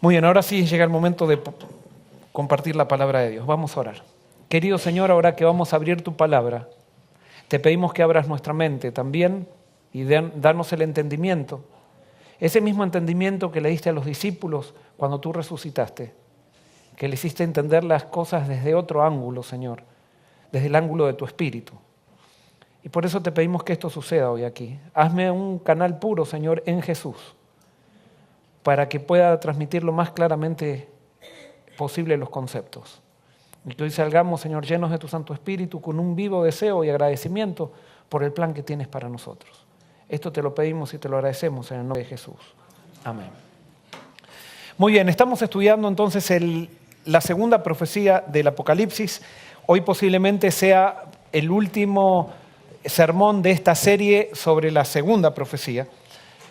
Muy bien, ahora sí llega el momento de compartir la palabra de Dios. Vamos a orar. Querido Señor, ahora que vamos a abrir tu palabra, te pedimos que abras nuestra mente también y danos el entendimiento. Ese mismo entendimiento que le diste a los discípulos cuando tú resucitaste, que le hiciste entender las cosas desde otro ángulo, Señor, desde el ángulo de tu espíritu. Y por eso te pedimos que esto suceda hoy aquí. Hazme un canal puro, Señor, en Jesús, para que pueda transmitir lo más claramente posible los conceptos. Y que hoy salgamos, Señor, llenos de tu Santo Espíritu, con un vivo deseo y agradecimiento por el plan que tienes para nosotros. Esto te lo pedimos y te lo agradecemos en el nombre de Jesús. Amén. Muy bien, estamos estudiando entonces la segunda profecía del Apocalipsis. Hoy posiblemente sea el último sermón de esta serie sobre la segunda profecía.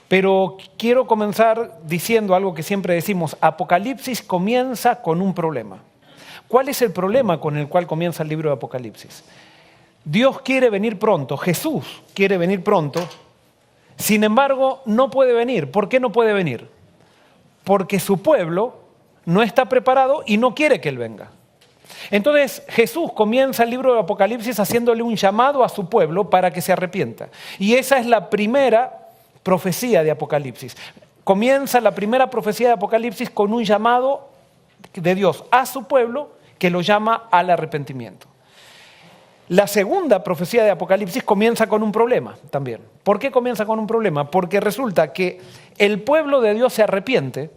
Pero quiero comenzar diciendo algo que siempre decimos: Apocalipsis comienza con un problema. ¿Cuál es el problema con el cual comienza el libro de Apocalipsis? Dios quiere venir pronto, Jesús quiere venir pronto, sin embargo no puede venir. ¿Por qué no puede venir? Porque su pueblo no está preparado y no quiere que Él venga. Entonces Jesús comienza el libro de Apocalipsis haciéndole un llamado a su pueblo para que se arrepienta. Y esa es la primera profecía de Apocalipsis. Comienza la primera profecía de Apocalipsis con un llamado de Dios a su pueblo que lo llama al arrepentimiento. La segunda profecía de Apocalipsis comienza con un problema también. ¿Por qué comienza con un problema? Porque resulta que el pueblo de Dios se arrepiente,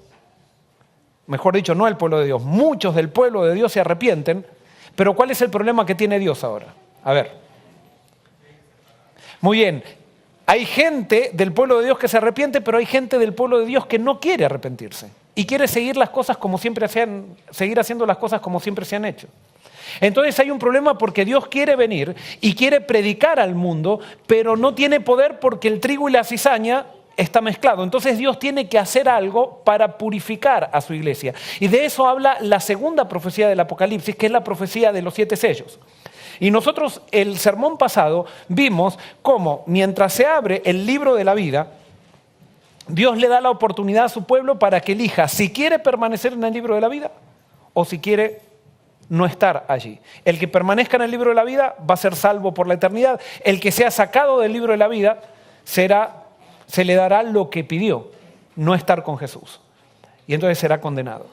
mejor dicho, no el pueblo de Dios, muchos del pueblo de Dios se arrepienten, pero ¿cuál es el problema que tiene Dios ahora? A ver. Muy bien. Hay gente del pueblo de Dios que se arrepiente, pero hay gente del pueblo de Dios que no quiere arrepentirse y quiere seguir las cosas como siempre seguir haciendo las cosas como siempre se han hecho. Entonces hay un problema porque Dios quiere venir y quiere predicar al mundo, pero no tiene poder porque el trigo y la cizaña está mezclado. Entonces Dios tiene que hacer algo para purificar a su iglesia. Y de eso habla la segunda profecía del Apocalipsis, que es la profecía de los 7 sellos. Y nosotros el sermón pasado vimos cómo mientras se abre el libro de la vida, Dios le da la oportunidad a su pueblo para que elija si quiere permanecer en el libro de la vida o si quiere no estar allí. El que permanezca en el libro de la vida va a ser salvo por la eternidad. El que sea sacado del libro de la vida se le dará lo que pidió, no estar con Jesús. Y entonces será condenado.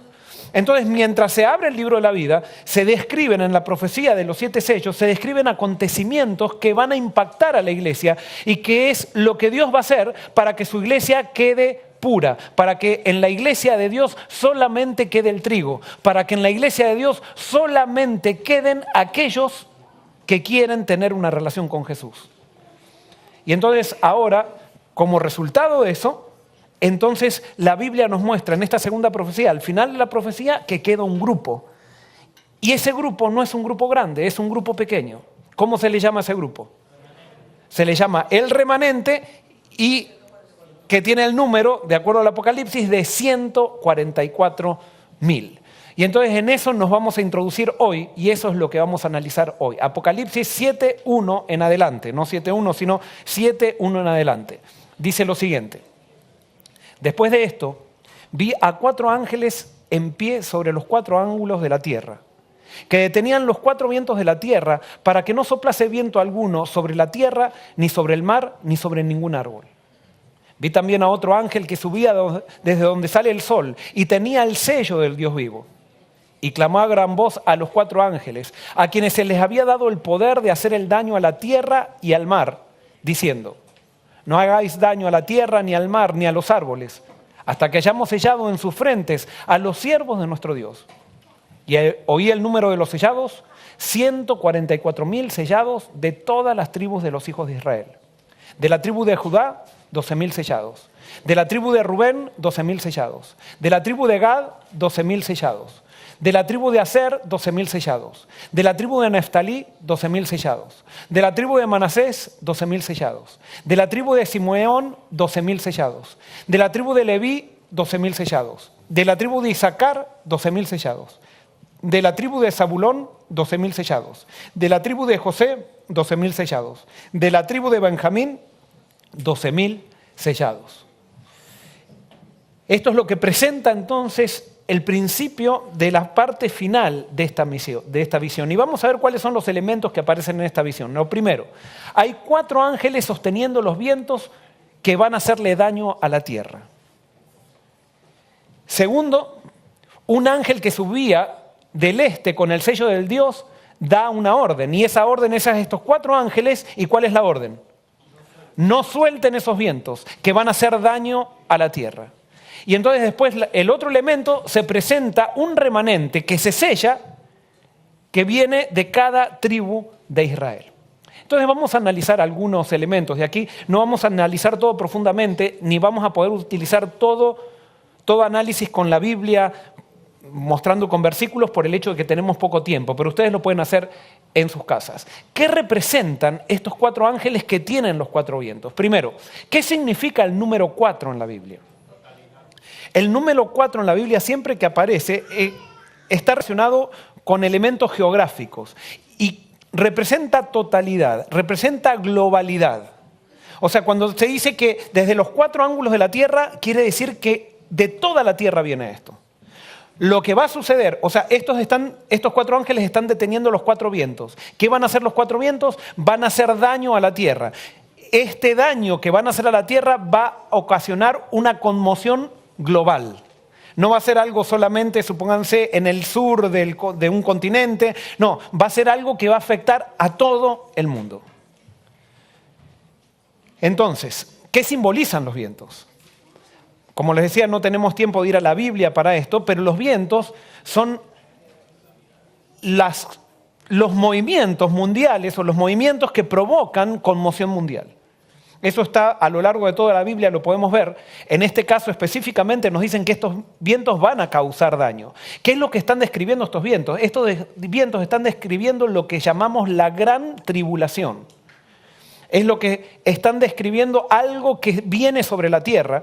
Entonces, mientras se abre el libro de la vida, se describen en la profecía de los 7 sellos, se describen acontecimientos que van a impactar a la iglesia y que es lo que Dios va a hacer para que su iglesia quede pura, para que en la iglesia de Dios solamente quede el trigo, para que en la iglesia de Dios solamente queden aquellos que quieren tener una relación con Jesús. Y entonces ahora, como resultado de eso, entonces la Biblia nos muestra en esta segunda profecía, al final de la profecía, que queda un grupo. Y ese grupo no es un grupo grande, es un grupo pequeño. ¿Cómo se le llama a ese grupo? Se le llama el remanente y que tiene el número, de acuerdo al Apocalipsis, de 144.000. Y entonces en eso nos vamos a introducir hoy y eso es lo que vamos a analizar hoy. Apocalipsis 7.1 en adelante, no 7.1 sino 7.1 en adelante. Dice lo siguiente: después de esto, vi a 4 ángeles en pie sobre los 4 ángulos de la tierra, que detenían los 4 vientos de la tierra para que no soplase viento alguno sobre la tierra, ni sobre el mar, ni sobre ningún árbol. Vi también a otro ángel que subía desde donde sale el sol y tenía el sello del Dios vivo. Y clamó a gran voz a los 4 ángeles, a quienes se les había dado el poder de hacer el daño a la tierra y al mar, diciendo: no hagáis daño a la tierra, ni al mar, ni a los árboles, hasta que hayamos sellado en sus frentes a los siervos de nuestro Dios. Y oí el número de los sellados: 144.000 sellados de todas las tribus de los hijos de Israel. De la tribu de Judá, 12.000 sellados. De la tribu de Rubén, 12.000 sellados. De la tribu de Gad, 12.000 sellados. De la tribu de Aser, 12.000 sellados. De la tribu de Neftalí, 12.000 sellados. De la tribu de Manasés, 12.000 sellados. De la tribu de Simeón, 12.000 sellados. De la tribu de Leví, 12.000 sellados. De la tribu de Isaacar, 12.000 sellados. De la tribu de Zabulón, 12.000 sellados. De la tribu de José, 12.000 sellados. De la tribu de Benjamín, 12.000 sellados. Esto es lo que presenta entonces el principio de la parte final de esta visión. Y vamos a ver cuáles son los elementos que aparecen en esta visión. Lo primero, hay 4 ángeles sosteniendo los vientos que van a hacerle daño a la tierra. Segundo, un ángel que subía del este con el sello del Dios da una orden. Y esa orden es a estos 4 ángeles. ¿Y cuál es la orden? No suelten esos vientos que van a hacer daño a la tierra. Y entonces después el otro elemento se presenta un remanente que se sella, que viene de cada tribu de Israel. Entonces vamos a analizar algunos elementos de aquí. No vamos a analizar todo profundamente, ni vamos a poder utilizar todo análisis con la Biblia, mostrando con versículos por el hecho de que tenemos poco tiempo, pero ustedes lo pueden hacer en sus casas. ¿Qué representan estos 4 ángeles que tienen los 4 vientos? Primero, ¿qué significa el número 4 en la Biblia? El número 4 en la Biblia siempre que aparece está relacionado con elementos geográficos y representa totalidad, representa globalidad. O sea, cuando se dice que desde los 4 ángulos de la tierra, quiere decir que de toda la tierra viene esto. Lo que va a suceder, o sea, estos 4 ángeles están deteniendo los 4 vientos. ¿Qué van a hacer los 4 vientos? Van a hacer daño a la tierra. Este daño que van a hacer a la tierra va a ocasionar una conmoción global. No va a ser algo solamente, supónganse, en el sur de un continente. No, va a ser algo que va a afectar a todo el mundo. Entonces, ¿qué simbolizan los vientos? Como les decía, no tenemos tiempo de ir a la Biblia para esto, pero los vientos son los movimientos mundiales o los movimientos que provocan conmoción mundial. Eso está a lo largo de toda la Biblia, lo podemos ver. En este caso específicamente nos dicen que estos vientos van a causar daño. ¿Qué es lo que están describiendo estos vientos? Estos vientos están describiendo lo que llamamos la gran tribulación. Es lo que están describiendo algo que viene sobre la tierra,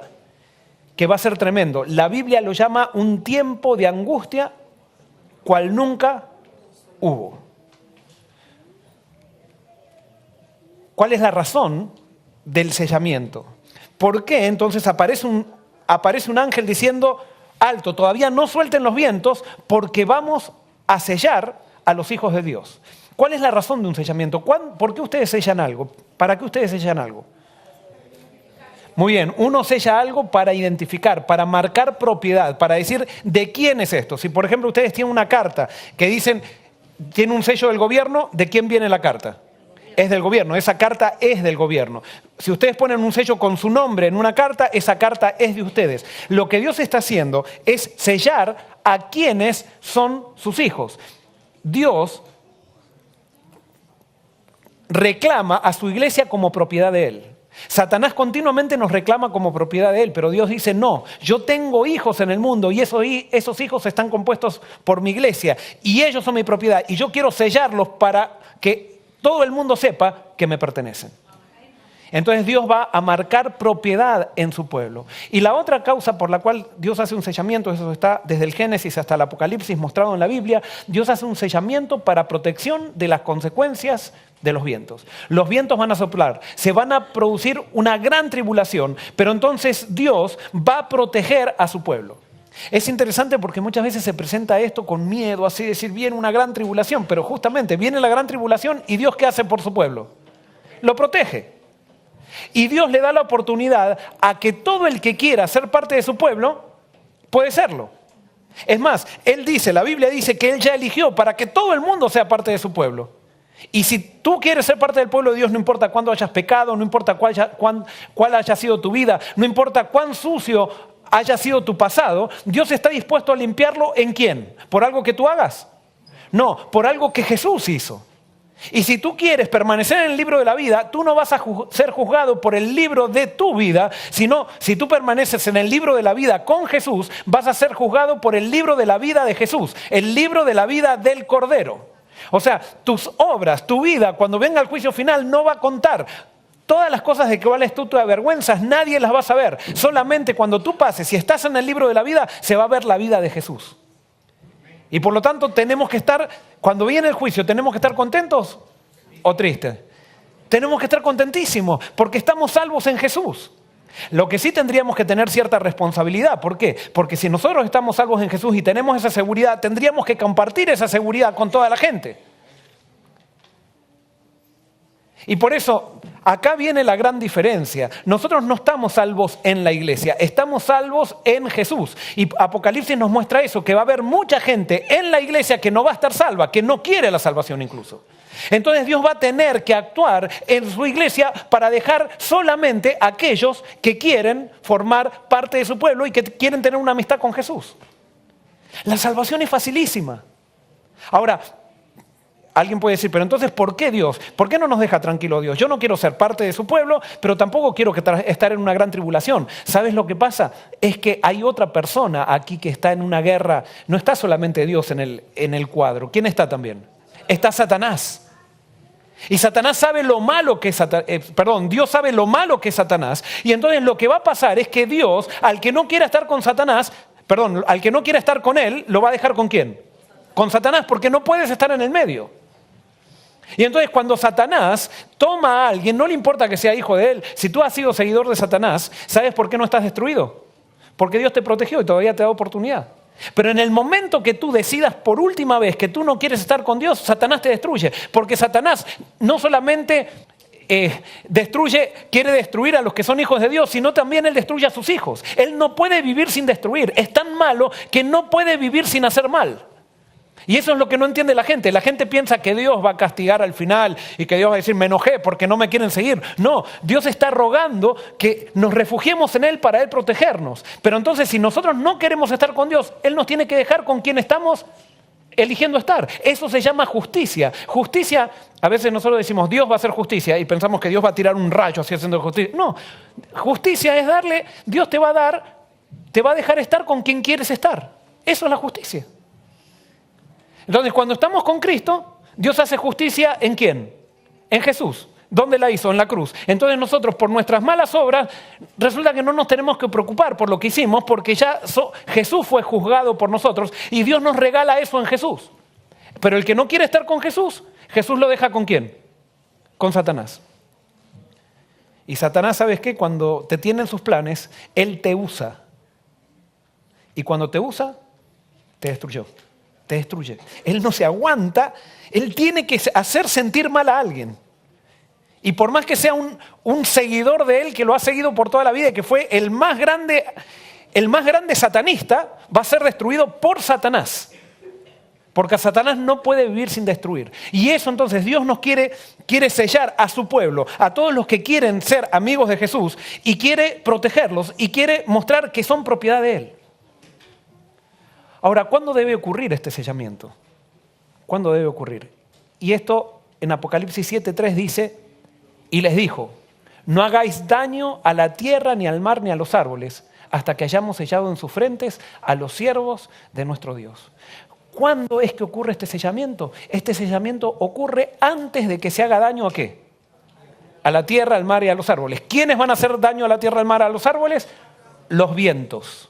que va a ser tremendo. La Biblia lo llama un tiempo de angustia cual nunca hubo. ¿Cuál es la razón del sellamiento? ¿Por qué entonces aparece un ángel diciendo, alto, todavía no suelten los vientos porque vamos a sellar a los hijos de Dios? ¿Cuál es la razón de un sellamiento? ¿Por qué ustedes sellan algo? ¿Para qué ustedes sellan algo? Muy bien, uno sella algo para identificar, para marcar propiedad, para decir de quién es esto. Si por ejemplo ustedes tienen una carta que dicen, tiene un sello del gobierno, ¿de quién viene la carta? Es del gobierno, esa carta es del gobierno. Si ustedes ponen un sello con su nombre en una carta, esa carta es de ustedes. Lo que Dios está haciendo es sellar a quienes son sus hijos. Dios reclama a su iglesia como propiedad de Él. Satanás continuamente nos reclama como propiedad de Él, pero Dios dice, no, yo tengo hijos en el mundo y esos hijos están compuestos por mi iglesia y ellos son mi propiedad y yo quiero sellarlos para que todo el mundo sepa que me pertenecen. Entonces Dios va a marcar propiedad en su pueblo. Y la otra causa por la cual Dios hace un sellamiento, eso está desde el Génesis hasta el Apocalipsis mostrado en la Biblia, Dios hace un sellamiento para protección de las consecuencias de los vientos. Los vientos van a soplar, se van a producir una gran tribulación, pero entonces Dios va a proteger a su pueblo. Es interesante porque muchas veces se presenta esto con miedo, así decir, viene una gran tribulación, pero justamente viene la gran tribulación y Dios ¿qué hace por su pueblo? Lo protege. Y Dios le da la oportunidad a que todo el que quiera ser parte de su pueblo, puede serlo. Es más, la Biblia dice que Él ya eligió para que todo el mundo sea parte de su pueblo. Y si tú quieres ser parte del pueblo de Dios, no importa cuándo hayas pecado, no importa cuál haya sido tu vida, no importa cuán sucio haya sido tu pasado, Dios está dispuesto a limpiarlo ¿en quién? ¿Por algo que tú hagas? No, por algo que Jesús hizo. Y si tú quieres permanecer en el libro de la vida, tú no vas a ser juzgado por el libro de tu vida, sino si tú permaneces en el libro de la vida con Jesús, vas a ser juzgado por el libro de la vida de Jesús, el libro de la vida del Cordero. O sea, tus obras, tu vida, cuando venga el juicio final, no va a contar. Todas las cosas de que vales tú te avergüenzas, nadie las va a saber. Solamente cuando tú pases, si estás en el libro de la vida, se va a ver la vida de Jesús. Y por lo tanto tenemos que estar, cuando viene el juicio, ¿tenemos que estar contentos o tristes? Tenemos que estar contentísimos porque estamos salvos en Jesús. Lo que sí tendríamos que tener cierta responsabilidad. ¿Por qué? Porque si nosotros estamos salvos en Jesús y tenemos esa seguridad, tendríamos que compartir esa seguridad con toda la gente. Y por eso, acá viene la gran diferencia. Nosotros no estamos salvos en la iglesia, estamos salvos en Jesús. Y Apocalipsis nos muestra eso, que va a haber mucha gente en la iglesia que no va a estar salva, que no quiere la salvación incluso. Entonces Dios va a tener que actuar en su iglesia para dejar solamente a aquellos que quieren formar parte de su pueblo y que quieren tener una amistad con Jesús. La salvación es facilísima. Ahora, alguien puede decir, pero entonces, ¿por qué Dios? ¿Por qué no nos deja tranquilo Dios? Yo no quiero ser parte de su pueblo, pero tampoco quiero estar en una gran tribulación. ¿Sabes lo que pasa? Es que hay otra persona aquí que está en una guerra. No está solamente Dios en el cuadro. ¿Quién está también? Está Satanás. Y Satanás sabe lo malo que es Dios sabe lo malo que es Satanás. Y entonces lo que va a pasar es que Dios, al que no quiera estar con Satanás, al que no quiera estar con él, lo va a dejar ¿con quién? Con Satanás, porque no puedes estar en el medio. Y entonces cuando Satanás toma a alguien, no le importa que sea hijo de él, si tú has sido seguidor de Satanás, ¿sabes por qué no estás destruido? Porque Dios te protegió y todavía te da oportunidad. Pero en el momento que tú decidas por última vez que tú no quieres estar con Dios, Satanás te destruye. Porque Satanás no solamente quiere destruir a los que son hijos de Dios, sino también él destruye a sus hijos. Él no puede vivir sin destruir. Es tan malo que no puede vivir sin hacer mal. Y eso es lo que no entiende la gente. La gente piensa que Dios va a castigar al final y que Dios va a decir, me enojé porque no me quieren seguir. No, Dios está rogando que nos refugiemos en Él para Él protegernos. Pero entonces, si nosotros no queremos estar con Dios, Él nos tiene que dejar con quien estamos eligiendo estar. Eso se llama justicia. Justicia, a veces nosotros decimos, Dios va a hacer justicia y pensamos que Dios va a tirar un rayo así haciendo justicia. No, justicia es Dios te va a dejar estar con quien quieres estar. Eso es la justicia. Entonces, cuando estamos con Cristo, Dios hace justicia ¿en quién? En Jesús. ¿Dónde la hizo? En la cruz. Entonces nosotros, por nuestras malas obras, resulta que no nos tenemos que preocupar por lo que hicimos, porque ya Jesús fue juzgado por nosotros y Dios nos regala eso en Jesús. Pero el que no quiere estar con Jesús, Jesús lo deja ¿con quién? Con Satanás. Y Satanás, ¿sabes qué? Cuando te tiene en sus planes, él te usa. Y cuando te usa, te destruyó. Te destruye. Él no se aguanta, él tiene que hacer sentir mal a alguien. Y por más que sea un seguidor de él que lo ha seguido por toda la vida y que fue el más grande satanista, va a ser destruido por Satanás. Porque Satanás no puede vivir sin destruir. Y eso entonces Dios nos quiere sellar a su pueblo, a todos los que quieren ser amigos de Jesús y quiere protegerlos y quiere mostrar que son propiedad de Él. Ahora, ¿cuándo debe ocurrir este sellamiento? ¿Cuándo debe ocurrir? Y esto en Apocalipsis 7:3 dice, y les dijo, no hagáis daño a la tierra, ni al mar, ni a los árboles, hasta que hayamos sellado en sus frentes a los siervos de nuestro Dios. ¿Cuándo es que ocurre este sellamiento? Este sellamiento ocurre antes de que se haga daño ¿a qué? A la tierra, al mar y a los árboles. ¿Quiénes van a hacer daño a la tierra, al mar, a los árboles? Los vientos.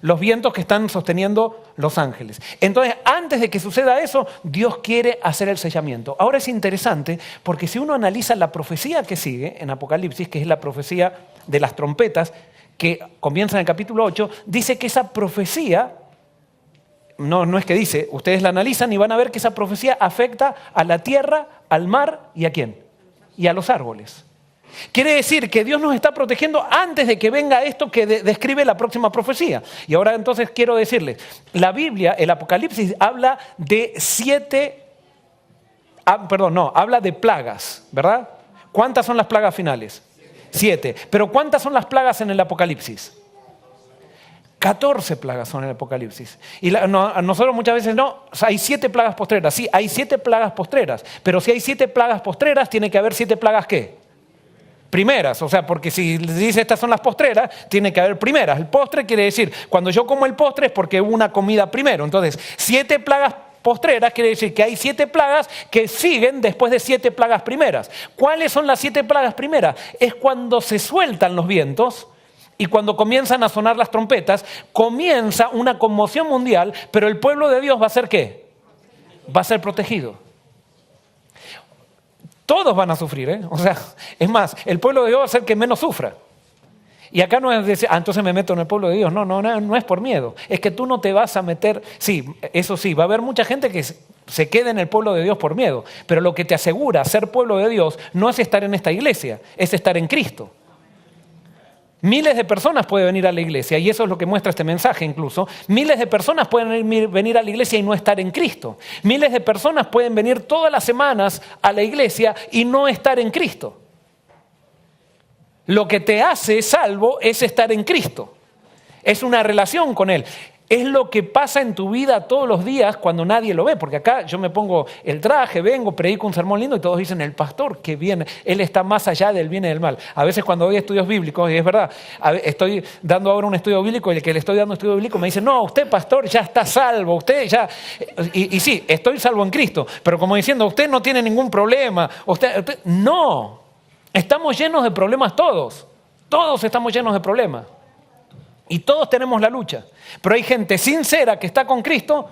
Los vientos que están sosteniendo los ángeles. Entonces, antes de que suceda eso, Dios quiere hacer el sellamiento. Ahora es interesante porque si uno analiza la profecía que sigue en Apocalipsis, que es la profecía de las trompetas, que comienza en el capítulo 8, dice que esa profecía, no es que dice, ustedes la analizan y van a ver que esa profecía afecta a la tierra, al mar y ¿a quién? Y a los árboles. Quiere decir que Dios nos está protegiendo antes de que venga esto que describe la próxima profecía. Y ahora entonces quiero decirles, la Biblia, el Apocalipsis, habla de habla de plagas, ¿verdad? ¿Cuántas son las plagas finales? 7. Pero ¿cuántas son las plagas en el Apocalipsis? 14 plagas son en el Apocalipsis. Y nosotros muchas veces hay 7 plagas postreras. Sí, hay 7 plagas postreras. Pero si hay 7 plagas postreras, tiene que haber 7 plagas ¿qué? Primeras, o sea, porque si dice estas son las postreras, tiene que haber primeras. El postre quiere decir, cuando yo como el postre es porque hubo una comida primero. Entonces, 7 plagas postreras quiere decir que hay 7 plagas que siguen después de 7 plagas primeras. ¿Cuáles son las 7 plagas primeras? Es cuando se sueltan los vientos y cuando comienzan a sonar las trompetas, comienza una conmoción mundial, pero el pueblo de Dios va a ser ¿qué? Va a ser protegido. Todos van a sufrir, ¿eh? O sea, es más, el pueblo de Dios va a ser el que menos sufra. Y acá no es decir, entonces me meto en el pueblo de Dios. No es por miedo. Es que tú no te vas a meter. Sí, eso sí, va a haber mucha gente que se quede en el pueblo de Dios por miedo. Pero lo que te asegura ser pueblo de Dios no es estar en esta iglesia, es estar en Cristo. Miles de personas pueden venir a la iglesia, y eso es lo que muestra este mensaje incluso. Miles de personas pueden venir a la iglesia y no estar en Cristo. Miles de personas pueden venir todas las semanas a la iglesia y no estar en Cristo. Lo que te hace salvo es estar en Cristo. Es una relación con Él. Es lo que pasa en tu vida todos los días cuando nadie lo ve. Porque acá yo me pongo el traje, vengo, predico un sermón lindo y todos dicen, el pastor, que bien, él está más allá del bien y del mal. A veces cuando doy estudios bíblicos, y es verdad, estoy dando ahora un estudio bíblico y el que le estoy dando estudio bíblico me dice, no, usted pastor ya está salvo, usted ya... Y sí, estoy salvo en Cristo, pero como diciendo, usted no tiene ningún problema. No, estamos llenos de problemas todos. Todos estamos llenos de problemas. Y todos tenemos la lucha, pero hay gente sincera que está con Cristo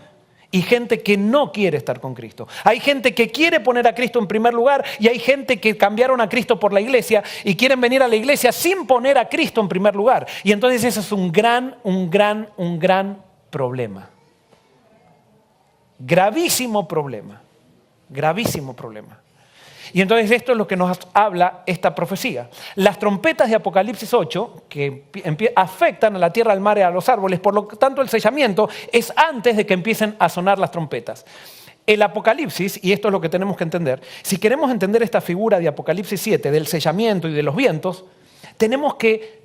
y gente que no quiere estar con Cristo. Hay gente que quiere poner a Cristo en primer lugar y hay gente que cambiaron a Cristo por la iglesia y quieren venir a la iglesia sin poner a Cristo en primer lugar. Y entonces ese es un gran problema. Gravísimo problema. Gravísimo problema. Y entonces esto es lo que nos habla esta profecía. Las trompetas de Apocalipsis 8, que afectan a la tierra, al mar y a los árboles, por lo tanto el sellamiento es antes de que empiecen a sonar las trompetas. El Apocalipsis, y esto es lo que tenemos que entender, si queremos entender esta figura de Apocalipsis 7, del sellamiento y de los vientos, tenemos que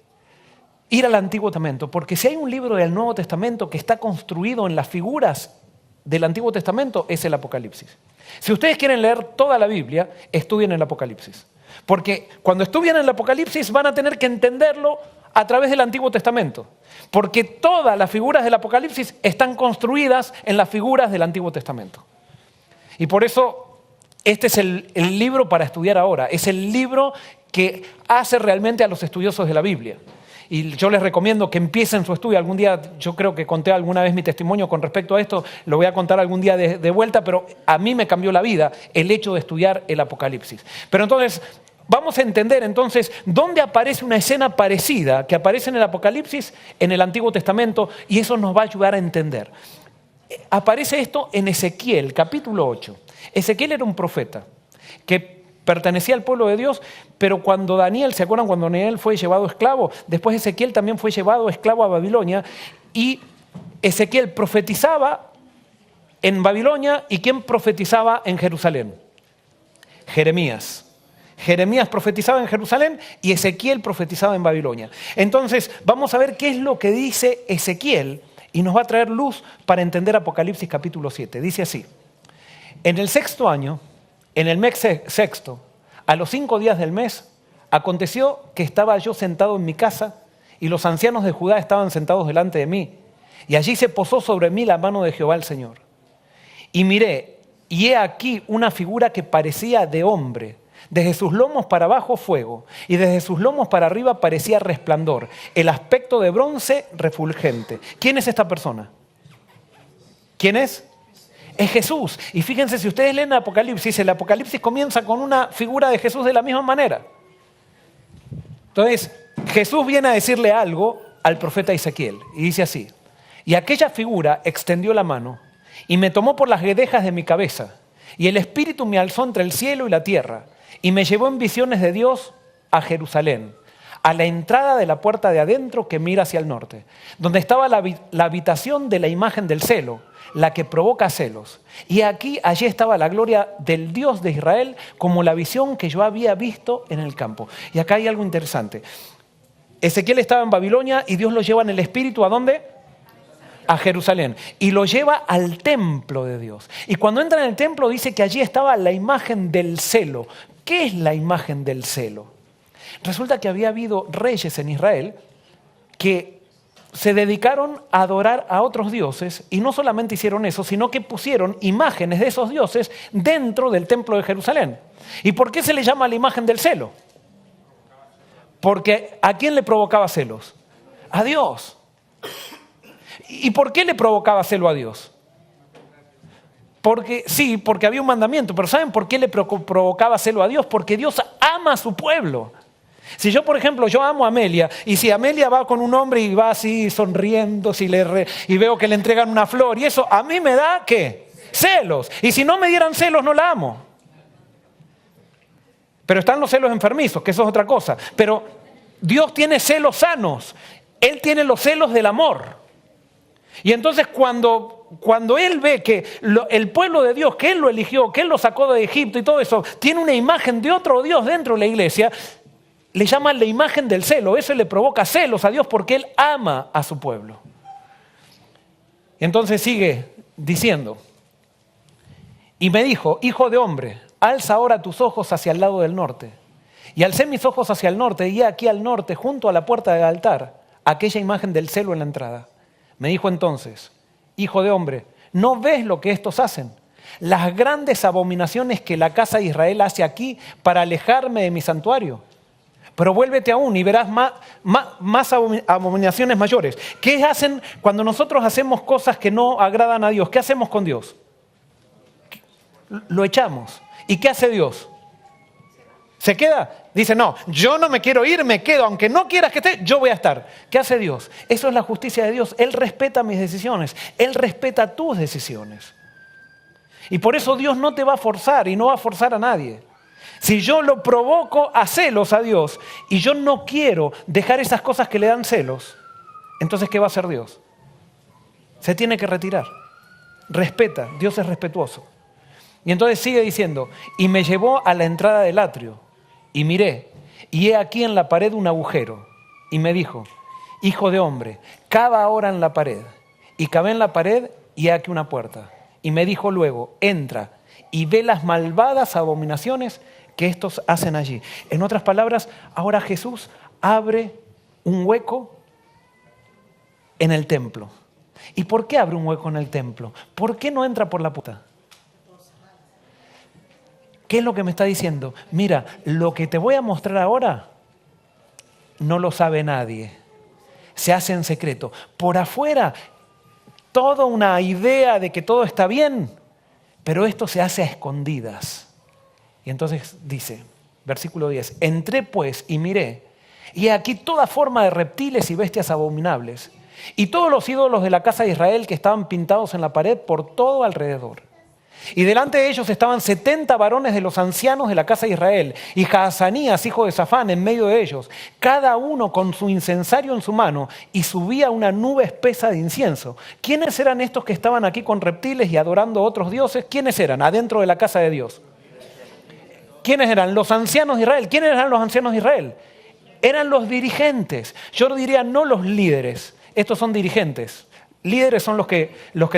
ir al Antiguo Testamento, porque si hay un libro del Nuevo Testamento que está construido en las figuras del Antiguo Testamento, es el Apocalipsis. Si ustedes quieren leer toda la Biblia, estudien el Apocalipsis. Porque cuando estudien el Apocalipsis van a tener que entenderlo a través del Antiguo Testamento. Porque todas las figuras del Apocalipsis están construidas en las figuras del Antiguo Testamento. Y por eso este es el libro para estudiar ahora. Es el libro que hace realmente a los estudiosos de la Biblia. Y yo les recomiendo que empiecen su estudio. Algún día, yo creo que conté alguna vez mi testimonio con respecto a esto, lo voy a contar algún día de vuelta, pero a mí me cambió la vida el hecho de estudiar el Apocalipsis. Pero entonces, vamos a entender entonces dónde aparece una escena parecida que aparece en el Apocalipsis, en el Antiguo Testamento, y eso nos va a ayudar a entender. Aparece esto en Ezequiel, capítulo 8. Ezequiel era un profeta que pertenecía al pueblo de Dios, pero cuando Daniel, ¿se acuerdan cuando Daniel fue llevado esclavo? Después Ezequiel también fue llevado esclavo a Babilonia y Ezequiel profetizaba en Babilonia. ¿Y quién profetizaba en Jerusalén? Jeremías. Jeremías profetizaba en Jerusalén y Ezequiel profetizaba en Babilonia. Entonces vamos a ver qué es lo que dice Ezequiel y nos va a traer luz para entender Apocalipsis capítulo 7. Dice así: en el 6º año, en el mes sexto, a los 5 días del mes, aconteció que estaba yo sentado en mi casa y los ancianos de Judá estaban sentados delante de mí. Y allí se posó sobre mí la mano de Jehová el Señor. Y miré, y he aquí una figura que parecía de hombre. Desde sus lomos para abajo fuego, y desde sus lomos para arriba parecía resplandor. El aspecto de bronce refulgente. ¿Quién es esta persona? ¿Quién es? Es Jesús. Y fíjense, si ustedes leen el Apocalipsis comienza con una figura de Jesús de la misma manera. Entonces, Jesús viene a decirle algo al profeta Ezequiel. Y dice así: y aquella figura extendió la mano y me tomó por las guedejas de mi cabeza. Y el Espíritu me alzó entre el cielo y la tierra. Y me llevó en visiones de Dios a Jerusalén, a la entrada de la puerta de adentro que mira hacia el norte, donde estaba la habitación de la imagen del celo, la que provoca celos. Y allí estaba la gloria del Dios de Israel, como la visión que yo había visto en el campo. Y acá hay algo interesante. Ezequiel estaba en Babilonia y Dios lo lleva en el Espíritu, ¿a dónde? A Jerusalén. Y lo lleva al templo de Dios. Y cuando entra en el templo dice que allí estaba la imagen del celo. ¿Qué es la imagen del celo? Resulta que había habido reyes en Israel que se dedicaron a adorar a otros dioses, y no solamente hicieron eso, sino que pusieron imágenes de esos dioses dentro del templo de Jerusalén. ¿Y por qué se le llama la imagen del celo? Porque ¿a quién le provocaba celos? A Dios. ¿Y por qué le provocaba celo a Dios? Porque había un mandamiento, pero ¿saben por qué le provocaba celo a Dios? Porque Dios ama a su pueblo. Si yo, por ejemplo, yo amo a Amelia, y si Amelia va con un hombre y va así sonriendo, y veo que le entregan una flor, y eso a mí me da, ¿qué? Celos. Y si no me dieran celos, no la amo. Pero están los celos enfermizos, que eso es otra cosa. Pero Dios tiene celos sanos. Él tiene los celos del amor. Y entonces cuando Él ve que el pueblo de Dios, que Él lo eligió, que Él lo sacó de Egipto y todo eso, tiene una imagen de otro Dios dentro de la iglesia, le llaman la imagen del celo. Eso le provoca celos a Dios porque Él ama a su pueblo. Y entonces sigue diciendo, y me dijo, hijo de hombre, alza ahora tus ojos hacia el lado del norte. Y alcé mis ojos hacia el norte, y aquí al norte, junto a la puerta del altar, aquella imagen del celo en la entrada. Me dijo entonces, hijo de hombre, ¿no ves lo que estos hacen? Las grandes abominaciones que la casa de Israel hace aquí para alejarme de mi santuario. Pero vuélvete aún y verás más abominaciones mayores. ¿Qué hacen cuando nosotros hacemos cosas que no agradan a Dios? ¿Qué hacemos con Dios? Lo echamos. ¿Y qué hace Dios? ¿Se queda? Dice, no, yo no me quiero ir, me quedo. Aunque no quieras que esté, yo voy a estar. ¿Qué hace Dios? Eso es la justicia de Dios. Él respeta mis decisiones. Él respeta tus decisiones. Y por eso Dios no te va a forzar y no va a forzar a nadie. Si yo lo provoco a celos a Dios y yo no quiero dejar esas cosas que le dan celos, entonces ¿qué va a hacer Dios? Se tiene que retirar. Respeta, Dios es respetuoso. Y entonces sigue diciendo, y me llevó a la entrada del atrio, y miré, y he aquí en la pared un agujero. Y me dijo, hijo de hombre, cava ahora en la pared. Y cavé en la pared, y he aquí una puerta. Y me dijo luego, entra, y ve las malvadas abominaciones que estos hacen allí. En otras palabras, ahora Jesús abre un hueco en el templo. ¿Y por qué abre un hueco en el templo? ¿Por qué no entra por la puerta? ¿Qué es lo que me está diciendo? Mira, lo que te voy a mostrar ahora no lo sabe nadie. Se hace en secreto. Por afuera, toda una idea de que todo está bien, pero esto se hace a escondidas. Y entonces dice, versículo 10, entré pues y miré, y aquí toda forma de reptiles y bestias abominables, y todos los ídolos de la casa de Israel que estaban pintados en la pared por todo alrededor. Y delante de ellos estaban 70 varones de los ancianos de la casa de Israel, y Jaazanías, hijo de Safán, en medio de ellos, cada uno con su incensario en su mano, y subía una nube espesa de incienso. ¿Quiénes eran estos que estaban aquí con reptiles y adorando a otros dioses? ¿Quiénes eran adentro de la casa de Dios? ¿Quiénes eran? Los ancianos de Israel. ¿Quiénes eran los ancianos de Israel? Eran los dirigentes. Yo diría no los líderes. Estos son dirigentes. Líderes son los que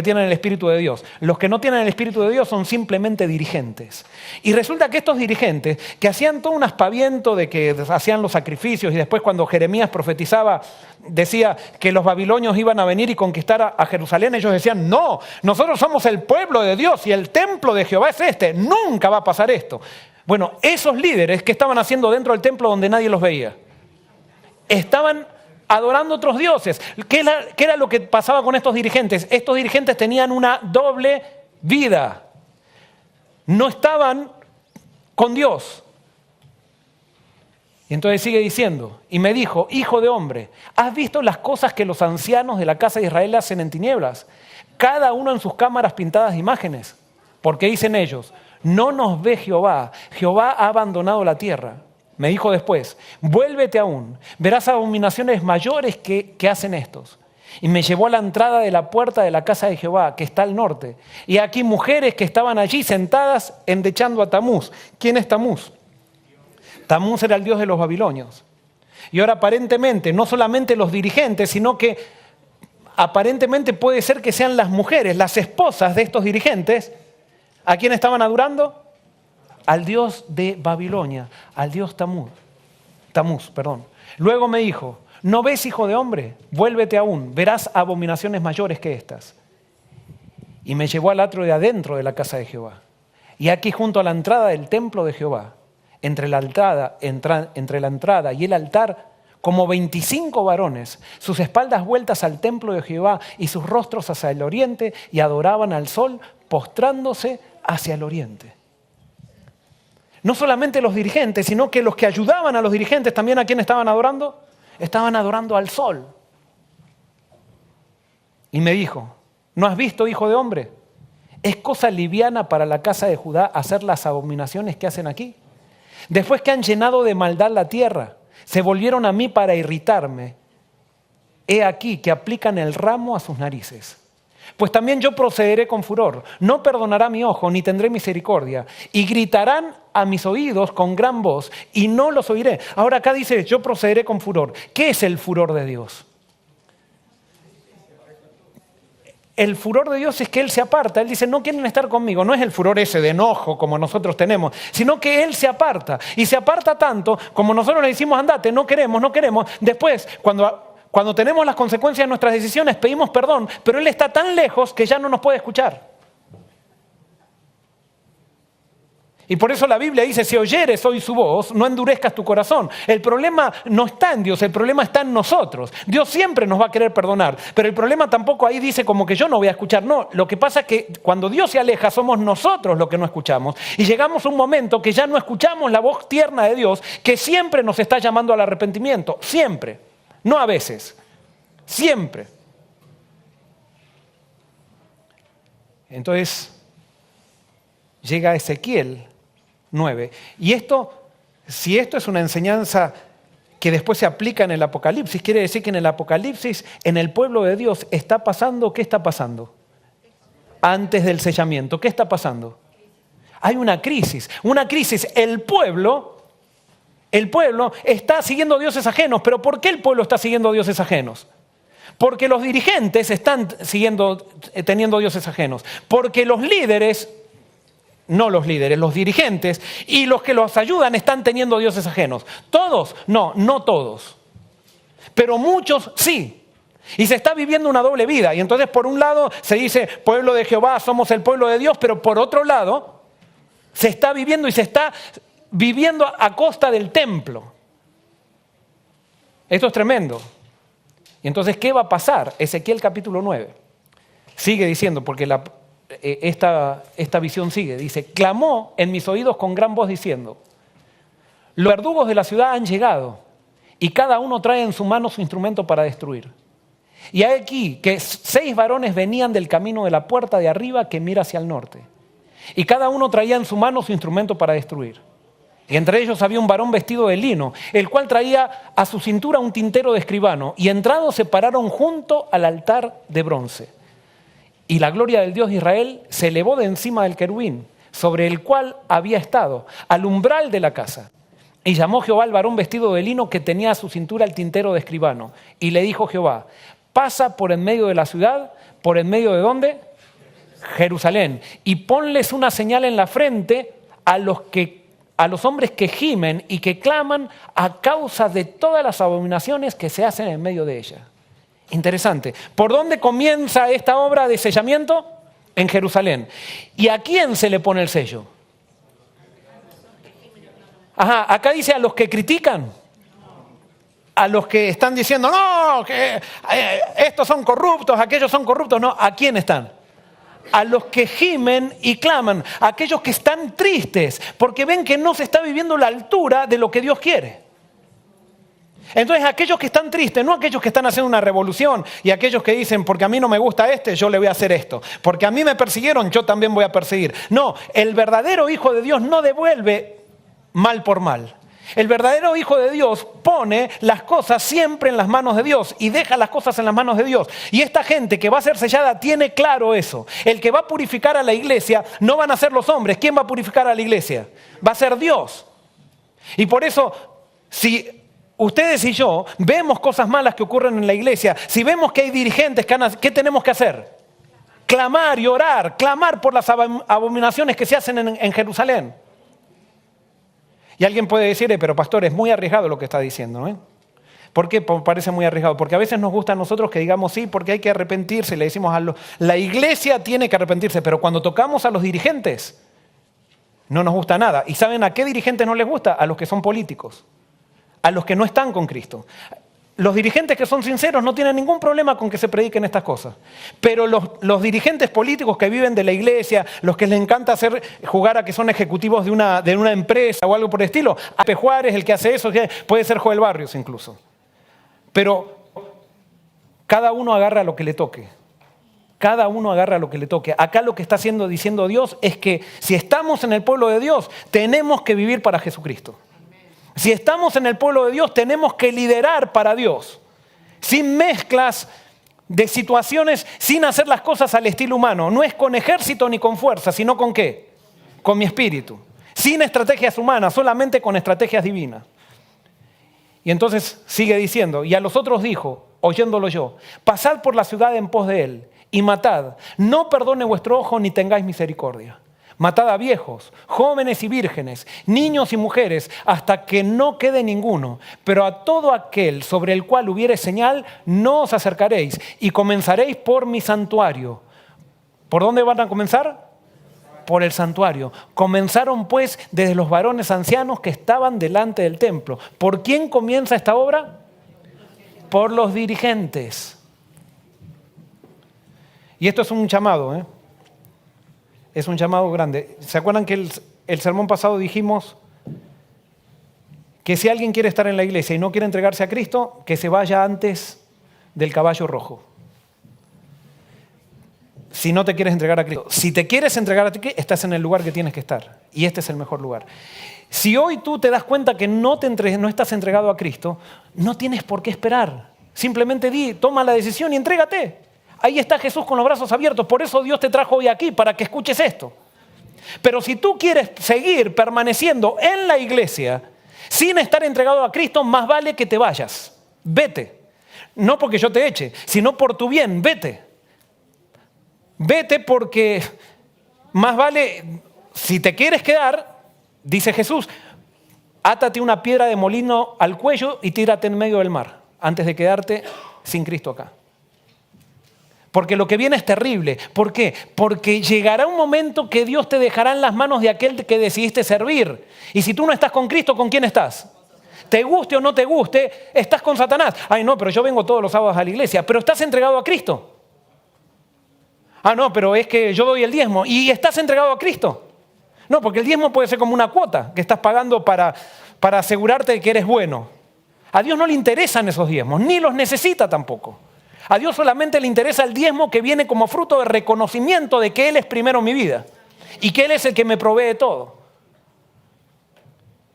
tienen el Espíritu de Dios. Los que no tienen el Espíritu de Dios son simplemente dirigentes. Y resulta que estos dirigentes, que hacían todo un aspaviento de que hacían los sacrificios, y después cuando Jeremías profetizaba, decía que los babilonios iban a venir y conquistar a Jerusalén, ellos decían, no, nosotros somos el pueblo de Dios y el templo de Jehová es este, nunca va a pasar esto. Bueno, esos líderes, ¿qué estaban haciendo dentro del templo donde nadie los veía? Estaban adorando otros dioses. ¿Qué era lo que pasaba con estos dirigentes? Estos dirigentes tenían una doble vida. No estaban con Dios. Y entonces sigue diciendo, y me dijo, hijo de hombre, ¿has visto las cosas que los ancianos de la casa de Israel hacen en tinieblas? Cada uno en sus cámaras pintadas de imágenes. Porque dicen ellos, no nos ve Jehová, Jehová ha abandonado la tierra. Me dijo después, vuélvete aún, verás abominaciones mayores que hacen estos. Y me llevó a la entrada de la puerta de la casa de Jehová, que está al norte. Y aquí mujeres que estaban allí sentadas endechando a Tamuz. ¿Quién es Tamuz? Tamuz era el dios de los babilonios. Y ahora aparentemente, no solamente los dirigentes, sino que aparentemente puede ser que sean las mujeres, las esposas de estos dirigentes. ¿A quién estaban adorando? Al dios de Babilonia, al dios Tamuz. Luego me dijo, ¿no ves, hijo de hombre? Vuélvete aún, verás abominaciones mayores que estas. Y me llevó al atrio de adentro de la casa de Jehová. Y aquí junto a la entrada del templo de Jehová, entre la entrada y el altar, como 25 varones, sus espaldas vueltas al templo de Jehová y sus rostros hacia el oriente, y adoraban al sol, postrándose hacia el oriente. No solamente los dirigentes, sino que los que ayudaban a los dirigentes también, ¿a quién estaban adorando? Estaban adorando al sol. Y me dijo, ¿no has visto, hijo de hombre? ¿Es cosa liviana para la casa de Judá hacer las abominaciones que hacen aquí? Después que han llenado de maldad la tierra, se volvieron a mí para irritarme. He aquí que aplican el ramo a sus narices. Pues también yo procederé con furor. No perdonará mi ojo, ni tendré misericordia. Y gritarán a mis oídos con gran voz, y no los oiré. Ahora acá dice, yo procederé con furor. ¿Qué es el furor de Dios? El furor de Dios es que Él se aparta. Él dice, no quieren estar conmigo. No es el furor ese de enojo como nosotros tenemos, sino que Él se aparta. Y se aparta tanto como nosotros le decimos, andate, no queremos, no queremos. Después, cuando tenemos las consecuencias de nuestras decisiones, pedimos perdón, pero Él está tan lejos que ya no nos puede escuchar. Y por eso la Biblia dice, si oyeres hoy su voz, no endurezcas tu corazón. El problema no está en Dios, el problema está en nosotros. Dios siempre nos va a querer perdonar, pero el problema tampoco ahí dice como que yo no voy a escuchar. No, lo que pasa es que cuando Dios se aleja, somos nosotros los que no escuchamos. Y llegamos a un momento que ya no escuchamos la voz tierna de Dios, que siempre nos está llamando al arrepentimiento. Siempre. No a veces. Siempre. Entonces, llega Ezequiel 9. Y si esto es una enseñanza que después se aplica en el Apocalipsis, quiere decir que en el Apocalipsis, en el pueblo de Dios, está pasando, ¿qué está pasando? Antes del sellamiento, ¿qué está pasando? Hay una crisis. El pueblo está siguiendo dioses ajenos. ¿Pero por qué el pueblo está siguiendo dioses ajenos? Porque los dirigentes están teniendo dioses ajenos. Porque los líderes, no los líderes, los dirigentes y los que los ayudan están teniendo dioses ajenos. ¿Todos? No, no todos. Pero muchos sí. Y se está viviendo una doble vida. Y entonces por un lado se dice, pueblo de Jehová, somos el pueblo de Dios, pero por otro lado se está viviendo a costa del templo. Esto es tremendo. Y entonces, ¿qué va a pasar? Ezequiel capítulo 9. Sigue diciendo, porque esta visión sigue. Dice, clamó en mis oídos con gran voz diciendo, los verdugos de la ciudad han llegado y cada uno trae en su mano su instrumento para destruir. Y hay aquí que 6 varones venían del camino de la puerta de arriba que mira hacia el norte. Y cada uno traía en su mano su instrumento para destruir. Y entre ellos había un varón vestido de lino, el cual traía a su cintura un tintero de escribano. Y entrados se pararon junto al altar de bronce. Y la gloria del Dios de Israel se elevó de encima del querubín, sobre el cual había estado, al umbral de la casa. Y llamó Jehová al varón vestido de lino que tenía a su cintura el tintero de escribano. Y le dijo Jehová, pasa por en medio de la ciudad, ¿por en medio de dónde? Jerusalén. Y ponles una señal en la frente a los hombres que gimen y que claman a causa de todas las abominaciones que se hacen en medio de ella. Interesante. ¿Por dónde comienza esta obra de sellamiento? En Jerusalén. ¿Y a quién se le pone el sello? Acá dice a los que critican. A los que están diciendo, no, que estos son corruptos, aquellos son corruptos. No, ¿a quién están? A los que gimen y claman, a aquellos que están tristes, porque ven que no se está viviendo la altura de lo que Dios quiere. Entonces aquellos que están tristes, no aquellos que están haciendo una revolución y aquellos que dicen, porque a mí no me gusta yo le voy a hacer esto. Porque a mí me persiguieron, yo también voy a perseguir. No, el verdadero Hijo de Dios no devuelve mal por mal. El verdadero Hijo de Dios pone las cosas siempre en las manos de Dios y deja las cosas en las manos de Dios. Y esta gente que va a ser sellada tiene claro eso. El que va a purificar a la iglesia no van a ser los hombres. ¿Quién va a purificar a la iglesia? Va a ser Dios. Y por eso, si ustedes y yo vemos cosas malas que ocurren en la iglesia, si vemos que hay dirigentes, ¿qué tenemos que hacer? Clamar y orar, clamar por las abominaciones que se hacen en Jerusalén. Y alguien puede decir, pero pastor, es muy arriesgado lo que está diciendo, ¿eh? ¿Por qué parece muy arriesgado? Porque a veces nos gusta a nosotros que digamos sí, porque hay que arrepentirse. Le decimos la iglesia tiene que arrepentirse, pero cuando tocamos a los dirigentes, no nos gusta nada. ¿Y saben a qué dirigentes no les gusta? A los que son políticos, a los que no están con Cristo. los dirigentes que son sinceros no tienen ningún problema con que se prediquen estas cosas. Pero los dirigentes políticos que viven de la iglesia, los que les encanta jugar a que son ejecutivos de una empresa o algo por el estilo, a Pepe Juárez, el que hace eso, puede ser Joel Barrios incluso. Pero cada uno agarra lo que le toque. Cada uno agarra lo que le toque. Acá lo que está diciendo Dios es que si estamos en el pueblo de Dios, tenemos que vivir para Jesucristo. Si estamos en el pueblo de Dios, tenemos que liderar para Dios. Sin mezclas de situaciones, sin hacer las cosas al estilo humano. No es con ejército ni con fuerza, sino ¿con qué? Con mi espíritu. Sin estrategias humanas, solamente con estrategias divinas. Y entonces sigue diciendo, y a los otros dijo, oyéndolo yo, pasad por la ciudad en pos de él y matad. No perdone vuestro ojo ni tengáis misericordia. Matad a viejos, jóvenes y vírgenes, niños y mujeres, hasta que no quede ninguno. Pero a todo aquel sobre el cual hubiere señal, no os acercaréis y comenzaréis por mi santuario. ¿Por dónde van a comenzar? Por el santuario. Comenzaron pues desde los varones ancianos que estaban delante del templo. ¿Por quién comienza esta obra? Por los dirigentes. Y esto es un llamado, ¿eh? Es un llamado grande. ¿Se acuerdan que el sermón pasado dijimos que si alguien quiere estar en la iglesia y no quiere entregarse a Cristo, que se vaya antes del caballo rojo? Si no te quieres entregar a Cristo. Si te quieres entregar a ti, estás en el lugar que tienes que estar. Y este es el mejor lugar. Si hoy tú te das cuenta que no estás entregado a Cristo, no tienes por qué esperar. Simplemente toma la decisión y entrégate. Ahí está Jesús con los brazos abiertos. Por eso Dios te trajo hoy aquí, para que escuches esto. Pero si tú quieres seguir permaneciendo en la iglesia sin estar entregado a Cristo, más vale que te vayas. Vete. No porque yo te eche, sino por tu bien. Vete. Vete porque más vale, si te quieres quedar, dice Jesús, átate una piedra de molino al cuello y tírate en medio del mar antes de quedarte sin Cristo acá. Porque lo que viene es terrible. ¿Por qué? Porque llegará un momento que Dios te dejará en las manos de aquel que decidiste servir. Y si tú no estás con Cristo, ¿con quién estás? Te guste o no te guste, estás con Satanás. Ay, no, pero yo vengo todos los sábados a la iglesia. Pero estás entregado a Cristo. Ah, no, pero es que yo doy el diezmo. ¿Y estás entregado a Cristo? No, porque el diezmo puede ser como una cuota que estás pagando para asegurarte de que eres bueno. A Dios no le interesan esos diezmos, ni los necesita tampoco. A Dios solamente le interesa el diezmo que viene como fruto de reconocimiento de que Él es primero en mi vida y que Él es el que me provee todo.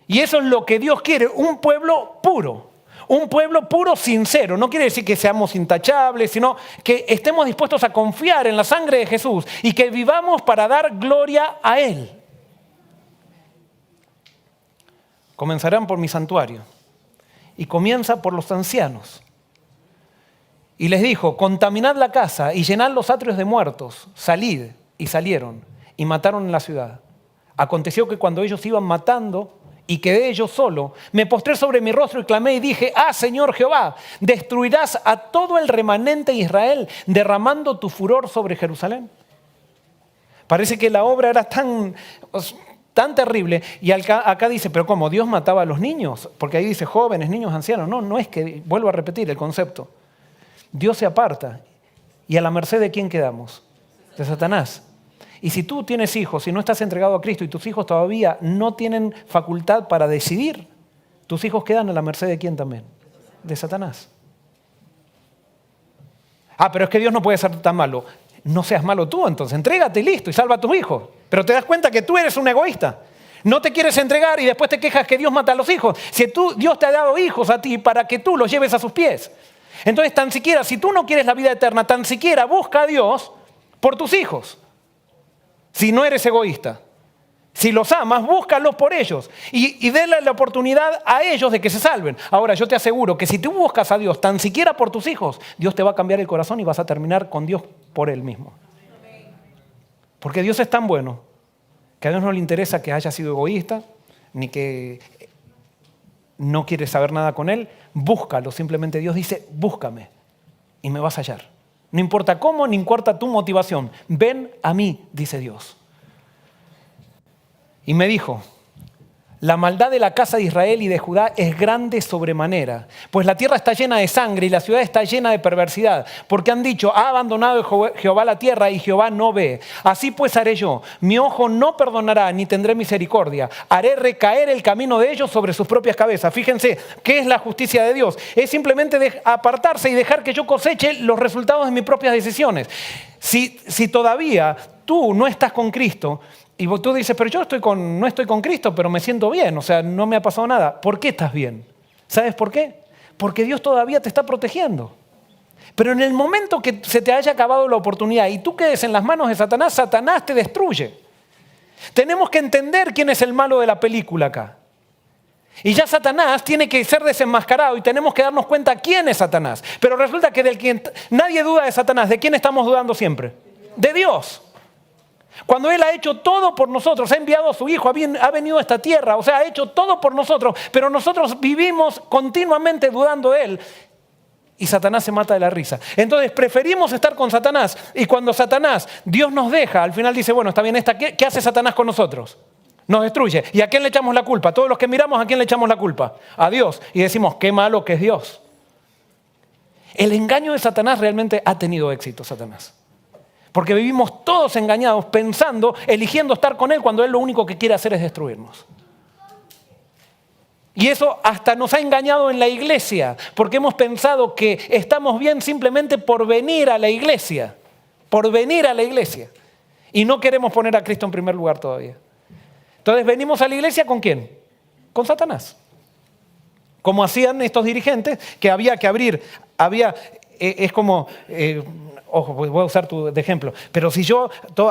Y eso es lo que Dios quiere, un pueblo puro sincero. No quiere decir que seamos intachables, sino que estemos dispuestos a confiar en la sangre de Jesús y que vivamos para dar gloria a Él. Comenzarán por mi santuario y comienza por los ancianos. Y les dijo, contaminad la casa y llenad los atrios de muertos, salid. Y salieron y mataron en la ciudad. Aconteció que cuando ellos iban matando y quedé yo solo, me postré sobre mi rostro y clamé y dije, Señor Jehová, ¿destruirás a todo el remanente de Israel derramando tu furor sobre Jerusalén? Parece que la obra era tan terrible. Y acá dice, pero ¿cómo? ¿Dios mataba a los niños? Porque ahí dice jóvenes, niños, ancianos. No es que, vuelvo a repetir el concepto. Dios se aparta. ¿Y a la merced de quién quedamos? De Satanás. Y si tú tienes hijos y no estás entregado a Cristo y tus hijos todavía no tienen facultad para decidir, tus hijos quedan a la merced de quién también? De Satanás. Pero es que Dios no puede ser tan malo. No seas malo tú, entonces entrégate y listo y salva a tus hijos. Pero te das cuenta que tú eres un egoísta. No te quieres entregar y después te quejas que Dios mata a los hijos. Si Dios te ha dado hijos a ti para que tú los lleves a sus pies. Entonces, tan siquiera, si tú no quieres la vida eterna, tan siquiera busca a Dios por tus hijos. Si no eres egoísta. Si los amas, búscalos por ellos. Y denle la oportunidad a ellos de que se salven. Ahora, yo te aseguro que si tú buscas a Dios tan siquiera por tus hijos, Dios te va a cambiar el corazón y vas a terminar con Dios por Él mismo. Porque Dios es tan bueno que a Dios no le interesa que haya sido egoísta, ni que no quiere saber nada con Él. Búscalo. Simplemente Dios dice, búscame y me vas a hallar. No importa cómo, ni importa tu motivación. Ven a mí, dice Dios. Y me dijo, La maldad de la casa de Israel y de Judá es grande sobremanera, pues la tierra está llena de sangre y la ciudad está llena de perversidad, porque han dicho, ha abandonado Jehová la tierra y Jehová no ve. Así pues haré yo, mi ojo no perdonará ni tendré misericordia, haré recaer el camino de ellos sobre sus propias cabezas. Fíjense, ¿qué es la justicia de Dios? Es simplemente apartarse y dejar que yo coseche los resultados de mis propias decisiones. Si todavía tú no estás con Cristo, y tú dices, pero yo no estoy con Cristo, pero me siento bien, o sea, no me ha pasado nada. ¿Por qué estás bien? ¿Sabes por qué? Porque Dios todavía te está protegiendo. Pero en el momento que se te haya acabado la oportunidad y tú quedes en las manos de Satanás, Satanás te destruye. Tenemos que entender quién es el malo de la película acá. Y ya Satanás tiene que ser desenmascarado y tenemos que darnos cuenta quién es Satanás. Pero resulta que nadie duda de Satanás. ¿De quién estamos dudando siempre? De Dios. Cuando Él ha hecho todo por nosotros, ha enviado a su Hijo, ha venido a esta tierra, o sea, ha hecho todo por nosotros, pero nosotros vivimos continuamente dudando de Él y Satanás se mata de la risa. Entonces preferimos estar con Satanás y cuando Satanás, Dios nos deja, al final dice, bueno, está bien, ¿qué hace Satanás con nosotros? Nos destruye. ¿Y a quién le echamos la culpa? Todos los que miramos, ¿a quién le echamos la culpa? A Dios. Y decimos, qué malo que es Dios. El engaño de Satanás realmente ha tenido éxito, Satanás. Porque vivimos todos engañados, pensando, eligiendo estar con Él cuando Él lo único que quiere hacer es destruirnos. Y eso hasta nos ha engañado en la iglesia, porque hemos pensado que estamos bien simplemente por venir a la iglesia. Por venir a la iglesia. Y no queremos poner a Cristo en primer lugar todavía. Entonces venimos a la iglesia ¿con quién? Con Satanás. Como hacían estos dirigentes que había que abrir. Es como... Ojo, pues voy a usar de ejemplo. Pero si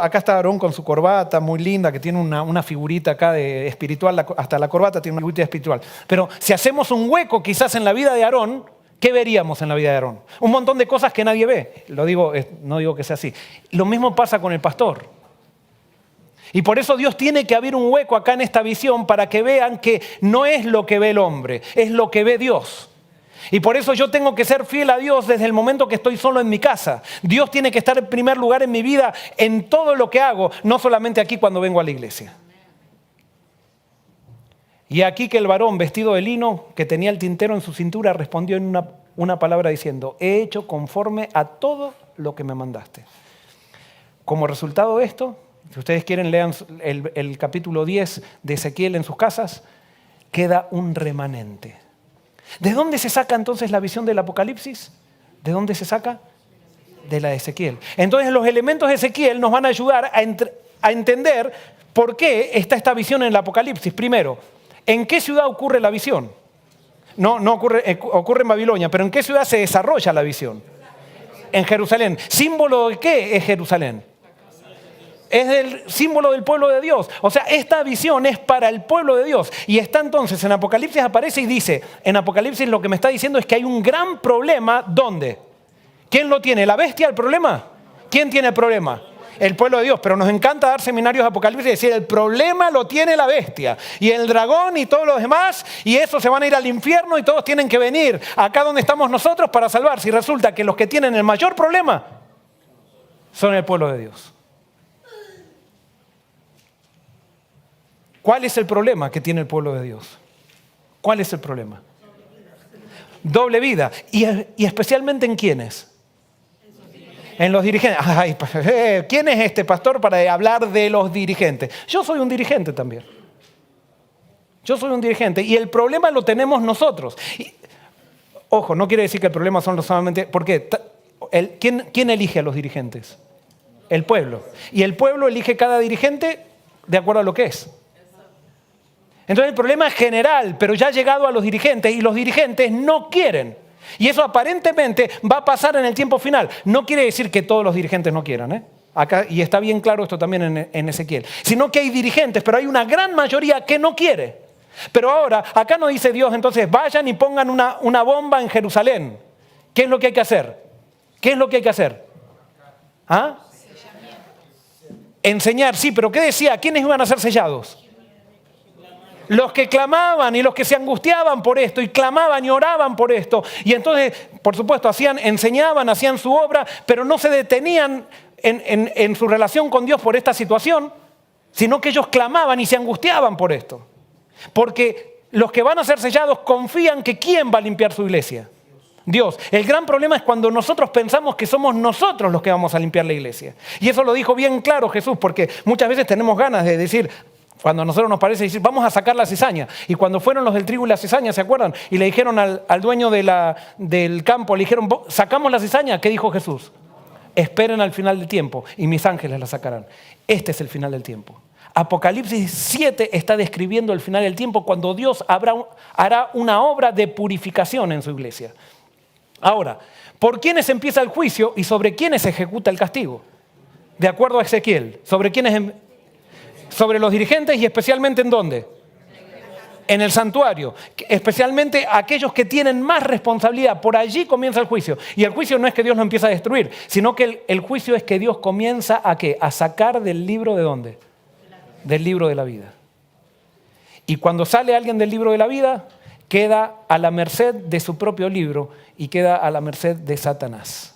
acá está Aarón con su corbata muy linda, que tiene una figurita acá de espiritual, hasta la corbata tiene una figurita espiritual. Pero si hacemos un hueco quizás en la vida de Aarón, ¿qué veríamos en la vida de Aarón? Un montón de cosas que nadie ve. No digo que sea así. Lo mismo pasa con el pastor. Y por eso Dios tiene que abrir un hueco acá en esta visión para que vean que no es lo que ve el hombre, es lo que ve Dios. Y por eso yo tengo que ser fiel a Dios desde el momento que estoy solo en mi casa. Dios tiene que estar en primer lugar en mi vida, en todo lo que hago, no solamente aquí cuando vengo a la iglesia. Y aquí que el varón vestido de lino, que tenía el tintero en su cintura, respondió en una palabra diciendo, he hecho conforme a todo lo que me mandaste. Como resultado de esto, si ustedes quieren lean el capítulo 10 de Ezequiel en sus casas, queda un remanente. ¿De dónde se saca entonces la visión del Apocalipsis? ¿De dónde se saca? De la de Ezequiel. Entonces los elementos de Ezequiel nos van a ayudar a entender por qué está esta visión en el Apocalipsis. Primero, ¿en qué ciudad ocurre la visión? No ocurre en Babilonia, pero ¿en qué ciudad se desarrolla la visión? En Jerusalén. ¿Símbolo de qué es Jerusalén? Es el símbolo del pueblo de Dios. O sea, esta visión es para el pueblo de Dios. Y está entonces, en Apocalipsis aparece y dice, en Apocalipsis lo que me está diciendo es que hay un gran problema, ¿dónde? ¿Quién lo tiene? ¿La bestia el problema? ¿Quién tiene el problema? El pueblo de Dios. Pero nos encanta dar seminarios de Apocalipsis y decir, el problema lo tiene la bestia. Y el dragón y todos los demás, y esos se van a ir al infierno y todos tienen que venir acá donde estamos nosotros para salvarse. Y resulta que los que tienen el mayor problema son el pueblo de Dios. ¿Cuál es el problema que tiene el pueblo de Dios? ¿Cuál es el problema? Doble vida. ¿Y especialmente en quiénes? En los dirigentes. Ay, ¿quién es este pastor para hablar de los dirigentes? Yo soy un dirigente también. Yo soy un dirigente. Y el problema lo tenemos nosotros. Ojo, no quiere decir que el problema son solamente... ¿Por qué? ¿Quién elige a los dirigentes? El pueblo. Y el pueblo elige cada dirigente de acuerdo a lo que es. Entonces el problema es general, pero ya ha llegado a los dirigentes y los dirigentes no quieren. Y eso aparentemente va a pasar en el tiempo final. No quiere decir que todos los dirigentes no quieran, Acá, y está bien claro esto también en Ezequiel. Sino que hay dirigentes, pero hay una gran mayoría que no quiere. Pero ahora, acá no dice Dios, entonces vayan y pongan una bomba en Jerusalén. ¿Qué es lo que hay que hacer? ¿Qué es lo que hay que hacer? ¿Ah? Enseñar, sí, pero ¿qué decía? ¿Quiénes iban a ser sellados? Los que clamaban y los que se angustiaban por esto y clamaban y oraban por esto. Y entonces, por supuesto, enseñaban, hacían su obra, pero no se detenían en su relación con Dios por esta situación, sino que ellos clamaban y se angustiaban por esto. Porque los que van a ser sellados confían que ¿quién va a limpiar su iglesia? Dios. El gran problema es cuando nosotros pensamos que somos nosotros los que vamos a limpiar la iglesia. Y eso lo dijo bien claro Jesús, porque muchas veces tenemos ganas de decir, cuando a nosotros nos parece decir, vamos a sacar la cizaña. Y cuando fueron los del trigo y la cizaña, ¿se acuerdan? Y le dijeron al dueño del campo, le dijeron, sacamos la cizaña. ¿Qué dijo Jesús? Esperen al final del tiempo y mis ángeles la sacarán. Este es el final del tiempo. Apocalipsis 7 está describiendo el final del tiempo cuando Dios hará una obra de purificación en su iglesia. Ahora, ¿por quiénes empieza el juicio y sobre quiénes se ejecuta el castigo? De acuerdo a Ezequiel, ¿sobre quiénes? Sobre los dirigentes y especialmente ¿en dónde? En el santuario, especialmente aquellos que tienen más responsabilidad. Por allí comienza el juicio. Y el juicio no es que Dios lo empieza a destruir, sino que el juicio es que Dios comienza ¿a qué? A sacar del libro ¿de dónde? Del libro de la vida. Y cuando sale alguien del libro de la vida, queda a la merced de su propio libro y queda a la merced de Satanás.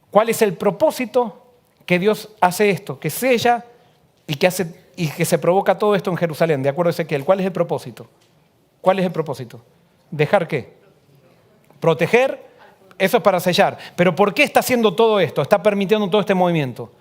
¿Cuál es el propósito que Dios hace esto? Que sella y que se provoca todo esto en Jerusalén, de acuerdo a Ezequiel. ¿Cuál es el propósito? ¿Cuál es el propósito? ¿Dejar qué? Proteger, eso es para sellar. Pero ¿por qué está haciendo todo esto? Está permitiendo todo este movimiento.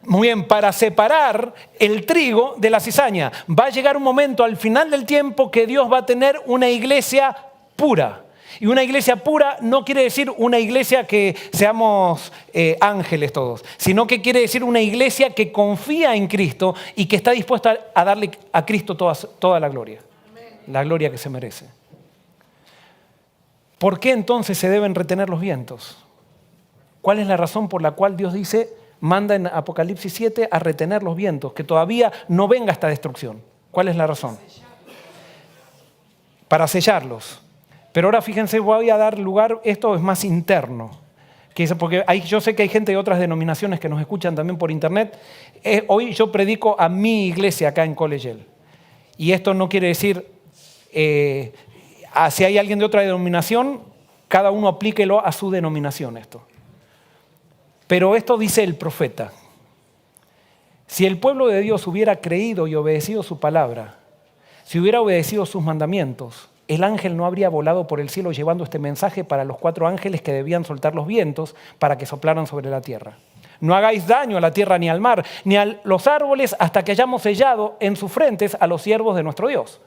Muy bien, para separar el trigo de la cizaña. Va a llegar un momento al final del tiempo que Dios va a tener una iglesia pura. Y una iglesia pura no quiere decir una iglesia que seamos ángeles todos, sino que quiere decir una iglesia que confía en Cristo y que está dispuesta a darle a Cristo toda la gloria. La gloria que se merece. ¿Por qué entonces se deben retener los vientos? ¿Cuál es la razón por la cual Dios manda en Apocalipsis 7 a retener los vientos, que todavía no venga esta destrucción? ¿Cuál es la razón? Para sellarlos. Pero ahora fíjense, voy a dar lugar, esto es más interno, porque yo sé que hay gente de otras denominaciones que nos escuchan también por internet. Hoy yo predico a mi iglesia acá en College Hill. Y esto no quiere decir, si hay alguien de otra denominación, cada uno aplíquelo a su denominación esto. Pero esto dice el profeta. Si el pueblo de Dios hubiera creído y obedecido su palabra, si hubiera obedecido sus mandamientos, el ángel no habría volado por el cielo llevando este mensaje para los 4 ángeles que debían soltar los vientos para que soplaran sobre la tierra. No hagáis daño a la tierra ni al mar, ni a los árboles hasta que hayamos sellado en sus frentes a los siervos de nuestro Dios.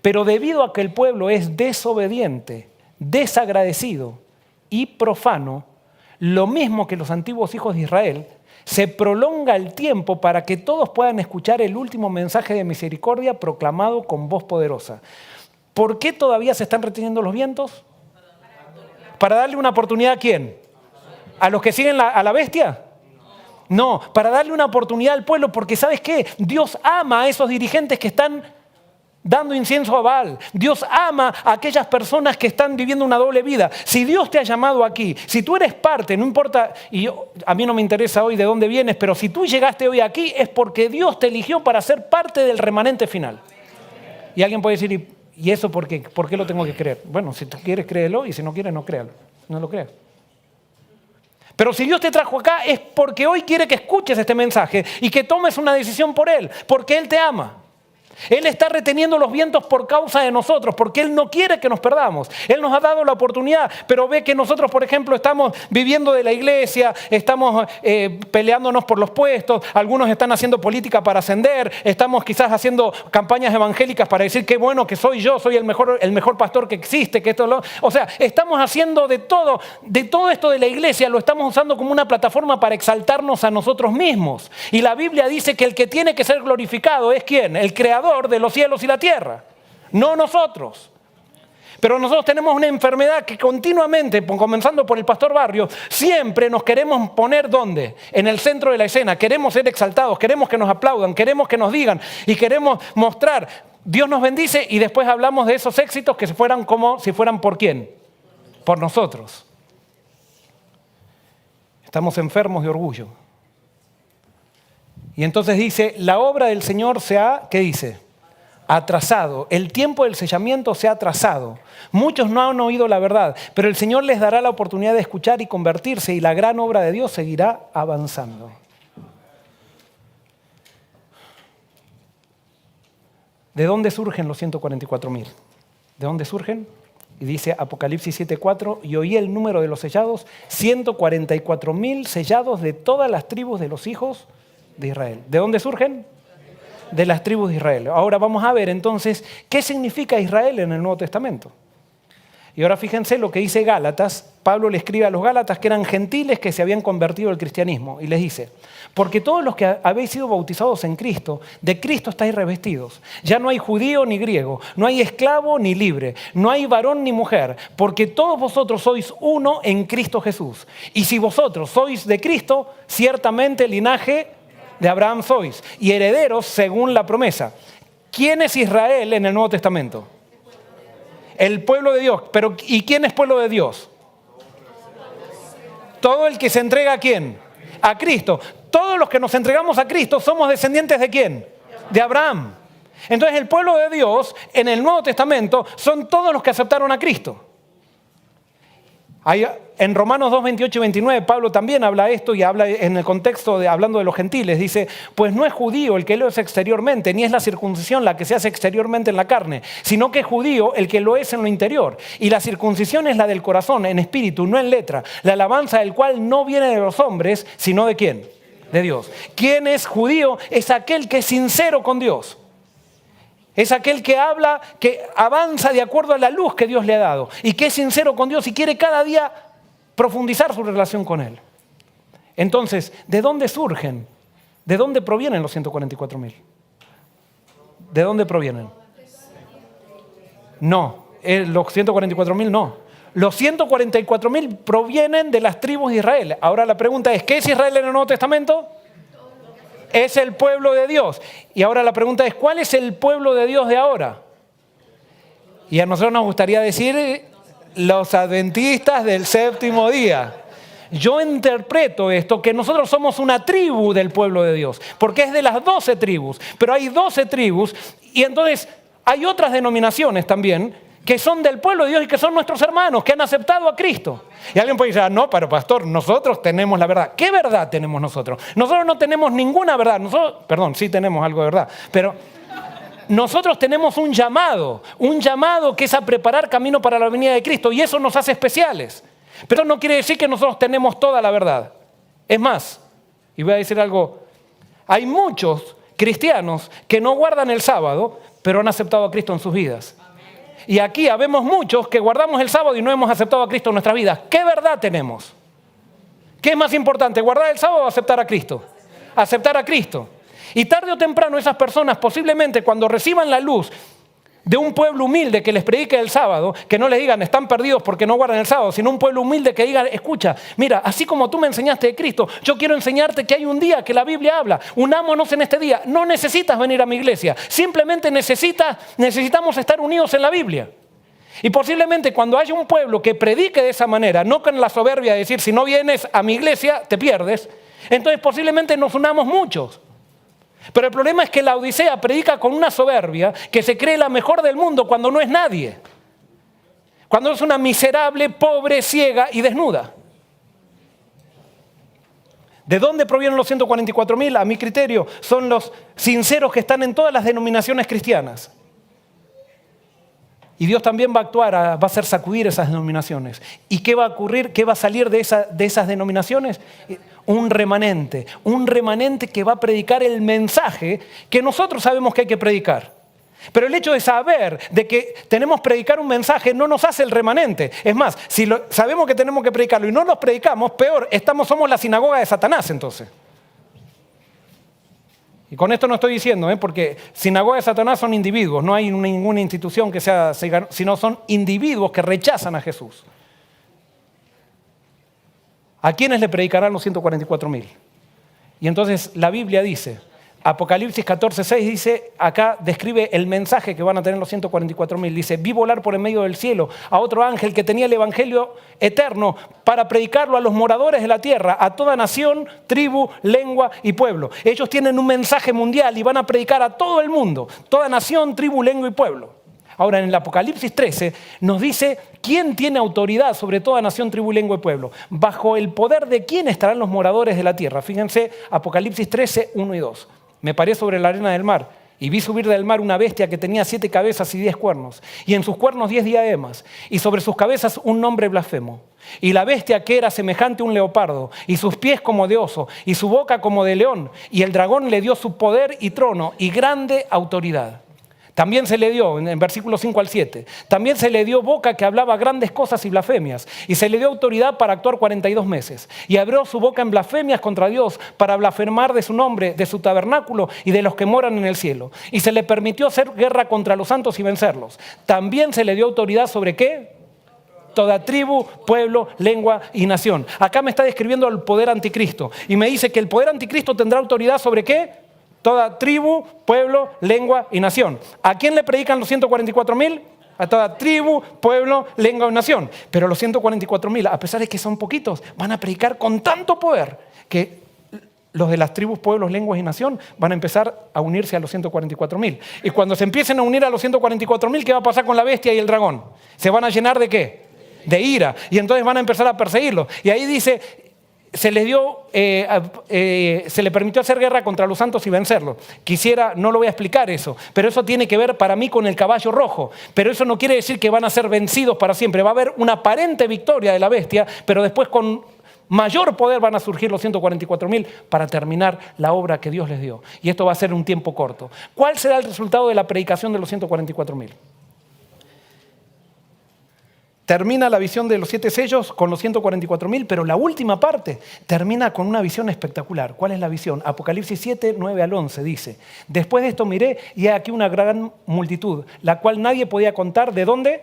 Pero debido a que el pueblo es desobediente, desagradecido y profano, lo mismo que los antiguos hijos de Israel, se prolonga el tiempo para que todos puedan escuchar el último mensaje de misericordia proclamado con voz poderosa. ¿Por qué todavía se están reteniendo los vientos? ¿Para darle una oportunidad a quién? ¿A los que siguen a la bestia? No, para darle una oportunidad al pueblo, porque ¿sabes qué? Dios ama a esos dirigentes que están dando incienso a Baal. Dios ama a aquellas personas que están viviendo una doble vida. Si Dios te ha llamado aquí, si tú eres parte, no importa, a mí no me interesa hoy de dónde vienes, pero si tú llegaste hoy aquí es porque Dios te eligió para ser parte del remanente final. Y alguien puede decir, ¿y eso por qué? ¿Por qué lo tengo que creer? Bueno, si tú quieres, créelo, y si no quieres, no créalo. No lo creas. Pero si Dios te trajo acá es porque hoy quiere que escuches este mensaje y que tomes una decisión por Él, porque Él te ama. Él está reteniendo los vientos por causa de nosotros, porque Él no quiere que nos perdamos. Él nos ha dado la oportunidad, pero ve que nosotros, por ejemplo, estamos viviendo de la iglesia, estamos peleándonos por los puestos, algunos están haciendo política para ascender, estamos quizás haciendo campañas evangélicas para decir qué bueno que soy yo, soy el mejor pastor que existe, o sea, estamos haciendo de todo esto de la iglesia, lo estamos usando como una plataforma para exaltarnos a nosotros mismos. Y la Biblia dice que el que tiene que ser glorificado es ¿quién? El Creador de los cielos y la tierra, no nosotros. Pero nosotros tenemos una enfermedad que continuamente, comenzando por el pastor Barrio, siempre nos queremos poner ¿dónde? En el centro de la escena. Queremos ser exaltados, queremos que nos aplaudan, queremos que nos digan y queremos mostrar. Dios nos bendice y después hablamos de esos éxitos que fueran como si fueran ¿por quién? Por nosotros. Estamos enfermos de orgullo. Y entonces dice, la obra del Señor se ha, ¿qué dice? Atrasado. El tiempo del sellamiento se ha atrasado. Muchos no han oído la verdad, pero el Señor les dará la oportunidad de escuchar y convertirse y la gran obra de Dios seguirá avanzando. ¿De dónde surgen los 144.000? ¿De dónde surgen? Y dice Apocalipsis 7:4, y oí el número de los sellados, 144.000 sellados de todas las tribus de los hijos de Israel. ¿De dónde surgen? De las tribus de Israel. Ahora vamos a ver entonces qué significa Israel en el Nuevo Testamento. Y ahora fíjense lo que dice Gálatas. Pablo le escribe a los Gálatas que eran gentiles que se habían convertido al cristianismo. Y les dice, porque todos los que habéis sido bautizados en Cristo, de Cristo estáis revestidos. Ya no hay judío ni griego, no hay esclavo ni libre, no hay varón ni mujer, porque todos vosotros sois uno en Cristo Jesús. Y si vosotros sois de Cristo, ciertamente linaje de Abraham sois, y herederos según la promesa. ¿Quién es Israel en el Nuevo Testamento? El pueblo de Dios. Pero ¿y quién es pueblo de Dios? Todo el que se entrega ¿a quién? A Cristo. Todos los que nos entregamos a Cristo somos descendientes ¿de quién? De Abraham. Entonces el pueblo de Dios en el Nuevo Testamento son todos los que aceptaron a Cristo. En Romanos 2, 28 y 29, Pablo también habla esto y habla en el contexto de hablando de los gentiles. Dice, pues no es judío el que lo es exteriormente, ni es la circuncisión la que se hace exteriormente en la carne, sino que es judío el que lo es en lo interior. Y la circuncisión es la del corazón, en espíritu, no en letra. La alabanza del cual no viene de los hombres, sino ¿de quién? De Dios. ¿Quién es judío? Es aquel que es sincero con Dios. Es aquel que habla, que avanza de acuerdo a la luz que Dios le ha dado y que es sincero con Dios y quiere cada día profundizar su relación con Él. Entonces, ¿de dónde surgen? ¿De dónde provienen los 144.000? ¿De dónde provienen? No, los 144.000 no. Los 144.000 provienen de las tribus de Israel. Ahora la pregunta es, ¿qué es Israel en el Nuevo Testamento? Es el pueblo de Dios. Y ahora la pregunta es, ¿cuál es el pueblo de Dios de ahora? Y a nosotros nos gustaría decir los adventistas del séptimo día. Yo interpreto esto, que nosotros somos una tribu del pueblo de Dios, porque es de las 12 tribus, pero hay 12 tribus y entonces hay otras denominaciones también que son del pueblo de Dios y que son nuestros hermanos, que han aceptado a Cristo. Y alguien puede decir, no, pero pastor, nosotros tenemos la verdad. ¿Qué verdad tenemos nosotros? Nosotros no tenemos ninguna verdad. Sí tenemos algo de verdad, pero nosotros tenemos un llamado que es a preparar camino para la venida de Cristo y eso nos hace especiales. Pero no quiere decir que nosotros tenemos toda la verdad. Es más, y voy a decir algo, hay muchos cristianos que no guardan el sábado, pero han aceptado a Cristo en sus vidas. Y aquí habemos muchos que guardamos el sábado y no hemos aceptado a Cristo en nuestras vidas. ¿Qué verdad tenemos? ¿Qué es más importante, guardar el sábado o aceptar a Cristo? Aceptar a Cristo. Y tarde o temprano esas personas posiblemente cuando reciban la luz de un pueblo humilde que les predique el sábado, que no les digan están perdidos porque no guardan el sábado, sino un pueblo humilde que diga, escucha, mira, así como tú me enseñaste de Cristo, yo quiero enseñarte que hay un día que la Biblia habla, unámonos en este día, no necesitas venir a mi iglesia, simplemente necesitamos estar unidos en la Biblia. Y posiblemente cuando haya un pueblo que predique de esa manera, no con la soberbia de decir si no vienes a mi iglesia te pierdes, entonces posiblemente nos unamos muchos. Pero el problema es que la Odisea predica con una soberbia que se cree la mejor del mundo cuando no es nadie. Cuando es una miserable, pobre, ciega y desnuda. ¿De dónde provienen los 144.000? A mi criterio, son los sinceros que están en todas las denominaciones cristianas. Y Dios también va a actuar, va a hacer sacudir esas denominaciones. ¿Y qué va a ocurrir? ¿Qué va a salir de esas denominaciones? Un remanente que va a predicar el mensaje que nosotros sabemos que hay que predicar. Pero el hecho de saber de que tenemos que predicar un mensaje no nos hace el remanente. Es más, si sabemos que tenemos que predicarlo y no los predicamos, peor, somos la sinagoga de Satanás entonces. Y con esto no estoy diciendo, porque sinagoga de Satanás son individuos, no hay ninguna institución que sea, sino son individuos que rechazan a Jesús. ¿A quiénes le predicarán los 144.000? Y entonces la Biblia dice, Apocalipsis 14:6 dice, acá describe el mensaje que van a tener los 144.000. Dice, vi volar por en medio del cielo a otro ángel que tenía el evangelio eterno para predicarlo a los moradores de la tierra, a toda nación, tribu, lengua y pueblo. Ellos tienen un mensaje mundial y van a predicar a todo el mundo, toda nación, tribu, lengua y pueblo. Ahora, en el Apocalipsis 13 nos dice quién tiene autoridad sobre toda nación, tribu, lengua y pueblo. Bajo el poder de quién estarán los moradores de la tierra. Fíjense, Apocalipsis 13, 1 y 2. Me paré sobre la arena del mar Y vi subir del mar una bestia que tenía 7 cabezas y 10 cuernos, y en sus cuernos 10 diademas, y sobre sus cabezas un nombre blasfemo. Y la bestia que era semejante a un leopardo, y sus pies como de oso, y su boca como de león, y el dragón le dio su poder y trono y grande autoridad. También se le dio, en versículos 5 al 7, también se le dio boca que hablaba grandes cosas y blasfemias, y se le dio autoridad para actuar 42 meses. Y abrió su boca en blasfemias contra Dios para blasfemar de su nombre, de su tabernáculo y de los que moran en el cielo. Y se le permitió hacer guerra contra los santos y vencerlos. También se le dio autoridad sobre ¿qué? Toda tribu, pueblo, lengua y nación. Acá me está describiendo el poder anticristo. Y me dice que el poder anticristo tendrá autoridad sobre ¿qué? Toda tribu, pueblo, lengua y nación. ¿A quién le predican los 144.000? A toda tribu, pueblo, lengua y nación. Pero los 144.000, a pesar de que son poquitos, van a predicar con tanto poder que los de las tribus, pueblos, lenguas y nación van a empezar a unirse a los 144.000. Y cuando se empiecen a unir a los 144.000, ¿qué va a pasar con la bestia y el dragón? ¿Se van a llenar de qué? De ira. Y entonces van a empezar a perseguirlos. Y ahí dice, se le permitió hacer guerra contra los santos y vencerlos. No lo voy a explicar eso, pero eso tiene que ver para mí con el caballo rojo. Pero eso no quiere decir que van a ser vencidos para siempre. Va a haber una aparente victoria de la bestia, pero después con mayor poder van a surgir los 144.000 para terminar la obra que Dios les dio. Y esto va a ser un tiempo corto. ¿Cuál será el resultado de la predicación de los 144.000? Termina la visión de los 7 sellos con los 144.000, pero la última parte termina con una visión espectacular. ¿Cuál es la visión? Apocalipsis 7, 9 al 11 dice: después de esto miré y he aquí una gran multitud, la cual nadie podía contar. ¿De dónde?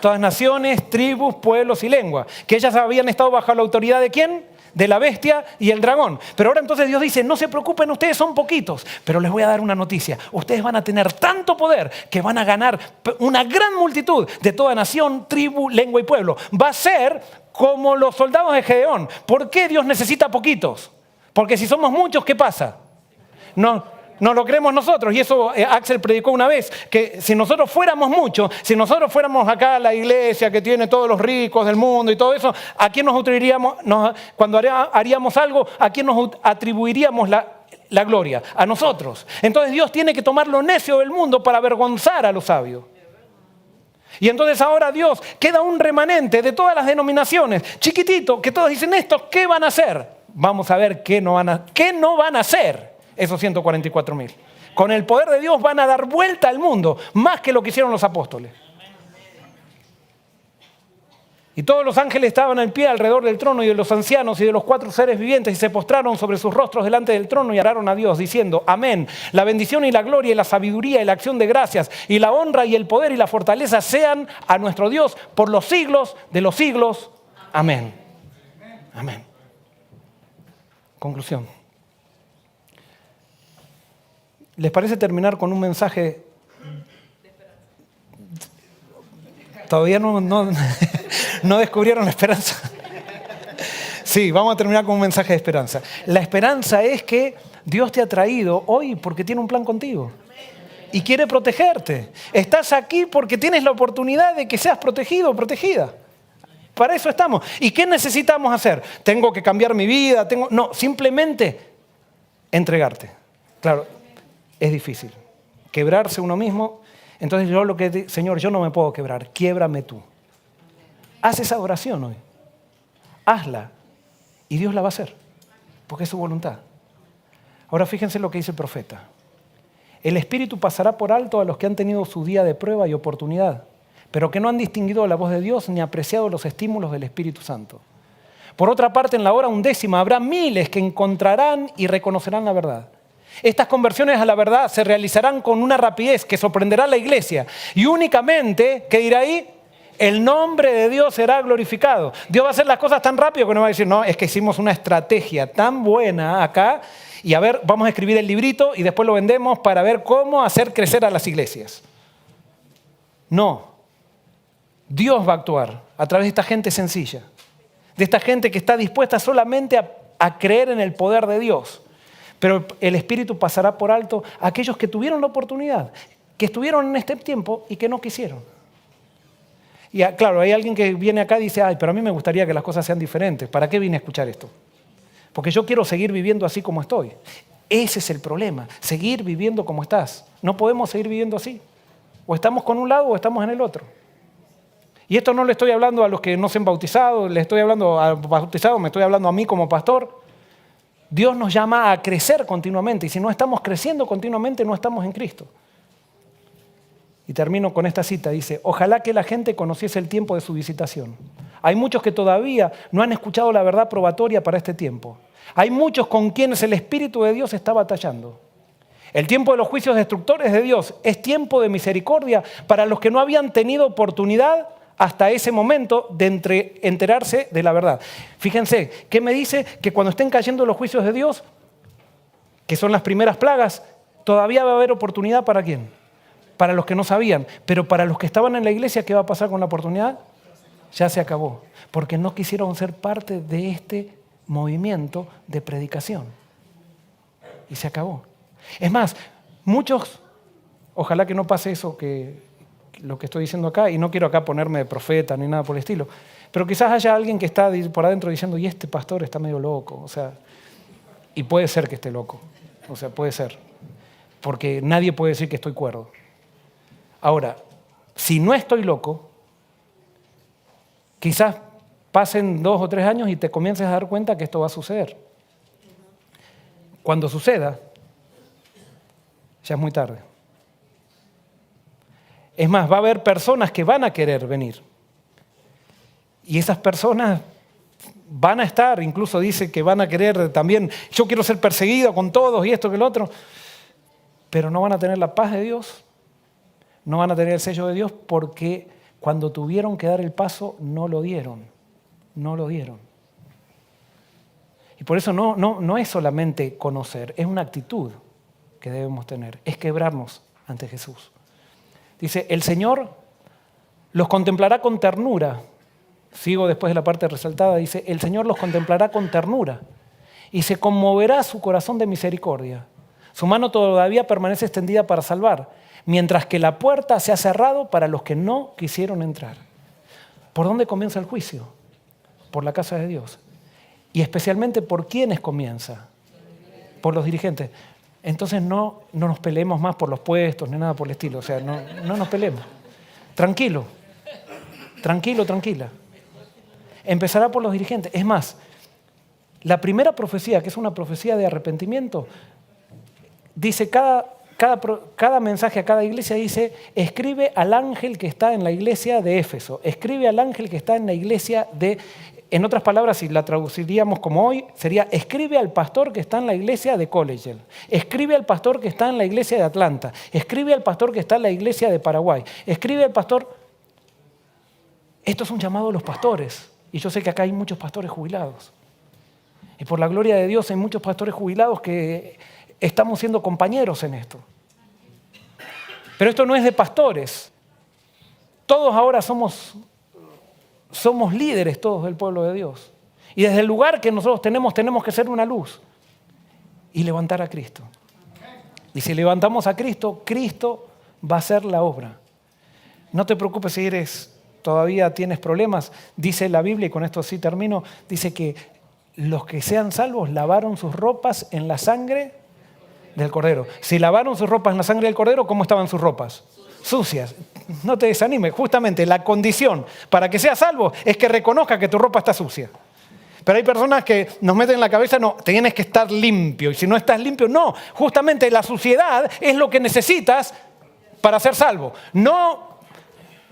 Todas naciones, tribus, pueblos y lenguas. Que ellas habían estado bajo la autoridad ¿de quién? De la bestia y el dragón. Pero ahora entonces Dios dice, no se preocupen, ustedes son poquitos, pero les voy a dar una noticia. Ustedes van a tener tanto poder que van a ganar una gran multitud de toda nación, tribu, lengua y pueblo. Va a ser como los soldados de Gedeón. ¿Por qué Dios necesita poquitos? Porque si somos muchos, ¿qué pasa? No lo creemos nosotros, y eso Axel predicó una vez, que si nosotros fuéramos muchos, si nosotros fuéramos acá a la iglesia que tiene todos los ricos del mundo y todo eso, ¿a quién nos atribuiríamos, cuando haríamos algo, a quién nos atribuiríamos la gloria? A nosotros. Entonces Dios tiene que tomar lo necio del mundo para avergonzar a los sabios. Y entonces ahora Dios queda un remanente de todas las denominaciones, chiquitito, que todos dicen esto, ¿qué van a hacer? Vamos a ver qué no van a hacer. Esos 144.000. Con el poder de Dios van a dar vuelta al mundo, más que lo que hicieron los apóstoles. Y todos los ángeles estaban al pie alrededor del trono y de los ancianos y de los 4 seres vivientes y se postraron sobre sus rostros delante del trono y oraron a Dios diciendo, amén, la bendición y la gloria y la sabiduría y la acción de gracias y la honra y el poder y la fortaleza sean a nuestro Dios por los siglos de los siglos. Amén. Amén. Conclusión. ¿Les parece terminar con un mensaje? Todavía no descubrieron la esperanza. Sí, vamos a terminar con un mensaje de esperanza. La esperanza es que Dios te ha traído hoy porque tiene un plan contigo. Y quiere protegerte. Estás aquí porque tienes la oportunidad de que seas protegido o protegida. Para eso estamos. ¿Y qué necesitamos hacer? ¿Tengo que cambiar mi vida? No, simplemente entregarte. Claro. Es difícil. Quebrarse uno mismo. Entonces Señor, yo no me puedo quebrar. Quiébrame tú. Haz esa oración hoy. Hazla. Y Dios la va a hacer. Porque es su voluntad. Ahora fíjense lo que dice el profeta. El Espíritu pasará por alto a los que han tenido su día de prueba y oportunidad, pero que no han distinguido la voz de Dios ni apreciado los estímulos del Espíritu Santo. Por otra parte, en la hora 11 habrá miles que encontrarán y reconocerán la verdad. Estas conversiones a la verdad se realizarán con una rapidez que sorprenderá a la iglesia. Y únicamente, ¿qué dirá ahí? El nombre de Dios será glorificado. Dios va a hacer las cosas tan rápido que no va a decir, no, es que hicimos una estrategia tan buena acá y a ver, vamos a escribir el librito y después lo vendemos para ver cómo hacer crecer a las iglesias. No. Dios va a actuar a través de esta gente sencilla, de esta gente que está dispuesta solamente a creer en el poder de Dios. Pero el Espíritu pasará por alto a aquellos que tuvieron la oportunidad, que estuvieron en este tiempo y que no quisieron. Y claro, hay alguien que viene acá y dice, ay, pero a mí me gustaría que las cosas sean diferentes. ¿Para qué vine a escuchar esto? Porque yo quiero seguir viviendo así como estoy. Ese es el problema, seguir viviendo como estás. No podemos seguir viviendo así. O estamos con un lado o estamos en el otro. Y esto no le estoy hablando a los que no se han bautizado, le estoy hablando a bautizados, me estoy hablando a mí como pastor. Dios nos llama a crecer continuamente y si no estamos creciendo continuamente no estamos en Cristo. Y termino con esta cita, dice, ojalá que la gente conociese el tiempo de su visitación. Hay muchos que todavía no han escuchado la verdad probatoria para este tiempo. Hay muchos con quienes el Espíritu de Dios está batallando. El tiempo de los juicios destructores de Dios es tiempo de misericordia para los que no habían tenido oportunidad hasta ese momento de enterarse de la verdad. Fíjense, ¿qué me dice? Que cuando estén cayendo los juicios de Dios, que son las primeras plagas, todavía va a haber oportunidad ¿para quién? Para los que no sabían. Pero para los que estaban en la iglesia, ¿qué va a pasar con la oportunidad? Ya se acabó. Porque no quisieron ser parte de este movimiento de predicación. Y se acabó. Es más, muchos, ojalá que no pase eso lo que estoy diciendo acá, y no quiero acá ponerme de profeta ni nada por el estilo, pero quizás haya alguien que está por adentro diciendo, y este pastor está medio loco, o sea, y puede ser que esté loco, o sea, puede ser, porque nadie puede decir que estoy cuerdo. Ahora, si no estoy loco, quizás pasen 2 o 3 años y te comiences a dar cuenta que esto va a suceder. Cuando suceda, ya es muy tarde. Es más, va a haber personas que van a querer venir. Y esas personas van a estar, incluso dice que van a querer también, yo quiero ser perseguido con todos y esto que lo otro, pero no van a tener la paz de Dios, no van a tener el sello de Dios porque cuando tuvieron que dar el paso no lo dieron, no lo dieron. Y por eso no es solamente conocer, es una actitud que debemos tener, es quebrarnos ante Jesús. Dice, el Señor los contemplará con ternura. Sigo después de la parte resaltada, dice, el Señor los contemplará con ternura y se conmoverá su corazón de misericordia. Su mano todavía permanece extendida para salvar, mientras que la puerta se ha cerrado para los que no quisieron entrar. ¿Por dónde comienza el juicio? Por la casa de Dios. Y especialmente por quiénes comienza. Por los dirigentes. Entonces no nos peleemos más por los puestos ni nada por el estilo. O sea, no nos peleemos. Tranquilo, tranquila. Empezará por los dirigentes. Es más, la primera profecía, que es una profecía de arrepentimiento, dice cada mensaje a cada iglesia dice, escribe al ángel que está en la iglesia de Éfeso, escribe al ángel que está en la iglesia de... En otras palabras, si la traduciríamos como hoy, sería escribe al pastor que está en la iglesia de Collegiale, escribe al pastor que está en la iglesia de Atlanta, escribe al pastor que está en la iglesia de Paraguay, escribe al pastor... Esto es un llamado a los pastores, y yo sé que acá hay muchos pastores jubilados. Y por la gloria de Dios hay muchos pastores jubilados que estamos siendo compañeros en esto. Pero esto no es de pastores. Todos ahora somos líderes todos del pueblo de Dios. Y desde el lugar que nosotros tenemos que ser una luz y levantar a Cristo. Y si levantamos a Cristo, Cristo va a hacer la obra. No te preocupes si todavía tienes problemas. Dice la Biblia, y con esto sí termino, dice que los que sean salvos lavaron sus ropas en la sangre del Cordero. Si lavaron sus ropas en la sangre del Cordero, ¿cómo estaban sus ropas? Sucias. No te desanimes, justamente la condición para que seas salvo es que reconozca que tu ropa está sucia. Pero hay personas que nos meten en la cabeza, no, tienes que estar limpio. Y si no estás limpio, no. Justamente la suciedad es lo que necesitas para ser salvo.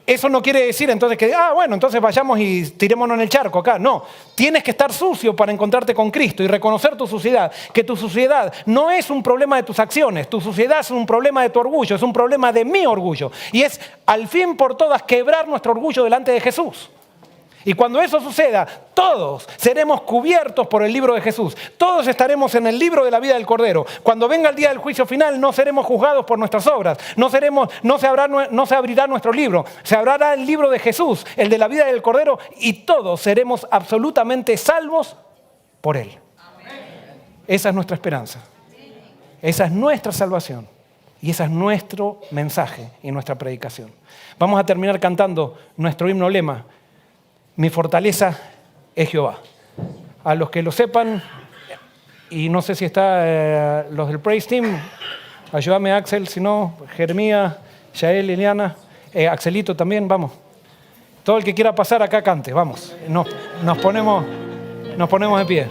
Eso no quiere decir entonces que, bueno, entonces vayamos y tirémonos en el charco acá. No, tienes que estar sucio para encontrarte con Cristo y reconocer tu suciedad. Que tu suciedad no es un problema de tus acciones, tu suciedad es un problema de tu orgullo, es un problema de mi orgullo. Y es al fin por todas quebrar nuestro orgullo delante de Jesús. Y cuando eso suceda, todos seremos cubiertos por el libro de Jesús. Todos estaremos en el libro de la vida del Cordero. Cuando venga el día del juicio final, no seremos juzgados por nuestras obras. No se abrirá nuestro libro. Se abrirá el libro de Jesús, el de la vida del Cordero, y todos seremos absolutamente salvos por Él. Esa es nuestra esperanza. Esa es nuestra salvación. Y ese es nuestro mensaje y nuestra predicación. Vamos a terminar cantando nuestro himno lema. Mi fortaleza es Jehová. A los que lo sepan, Y no sé si está los del Praise Team. Ayúdame, Axel, si no, Jeremías, Yael, Liliana, Axelito también, vamos. Todo el que quiera pasar acá cante, vamos. Nos ponemos de pie.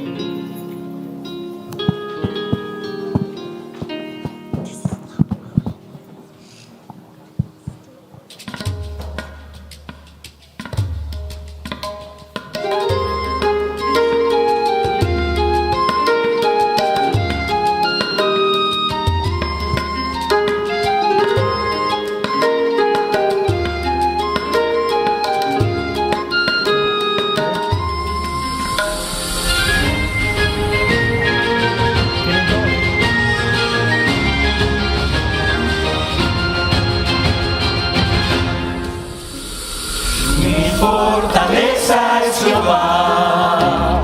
Fortaleza es Jehová,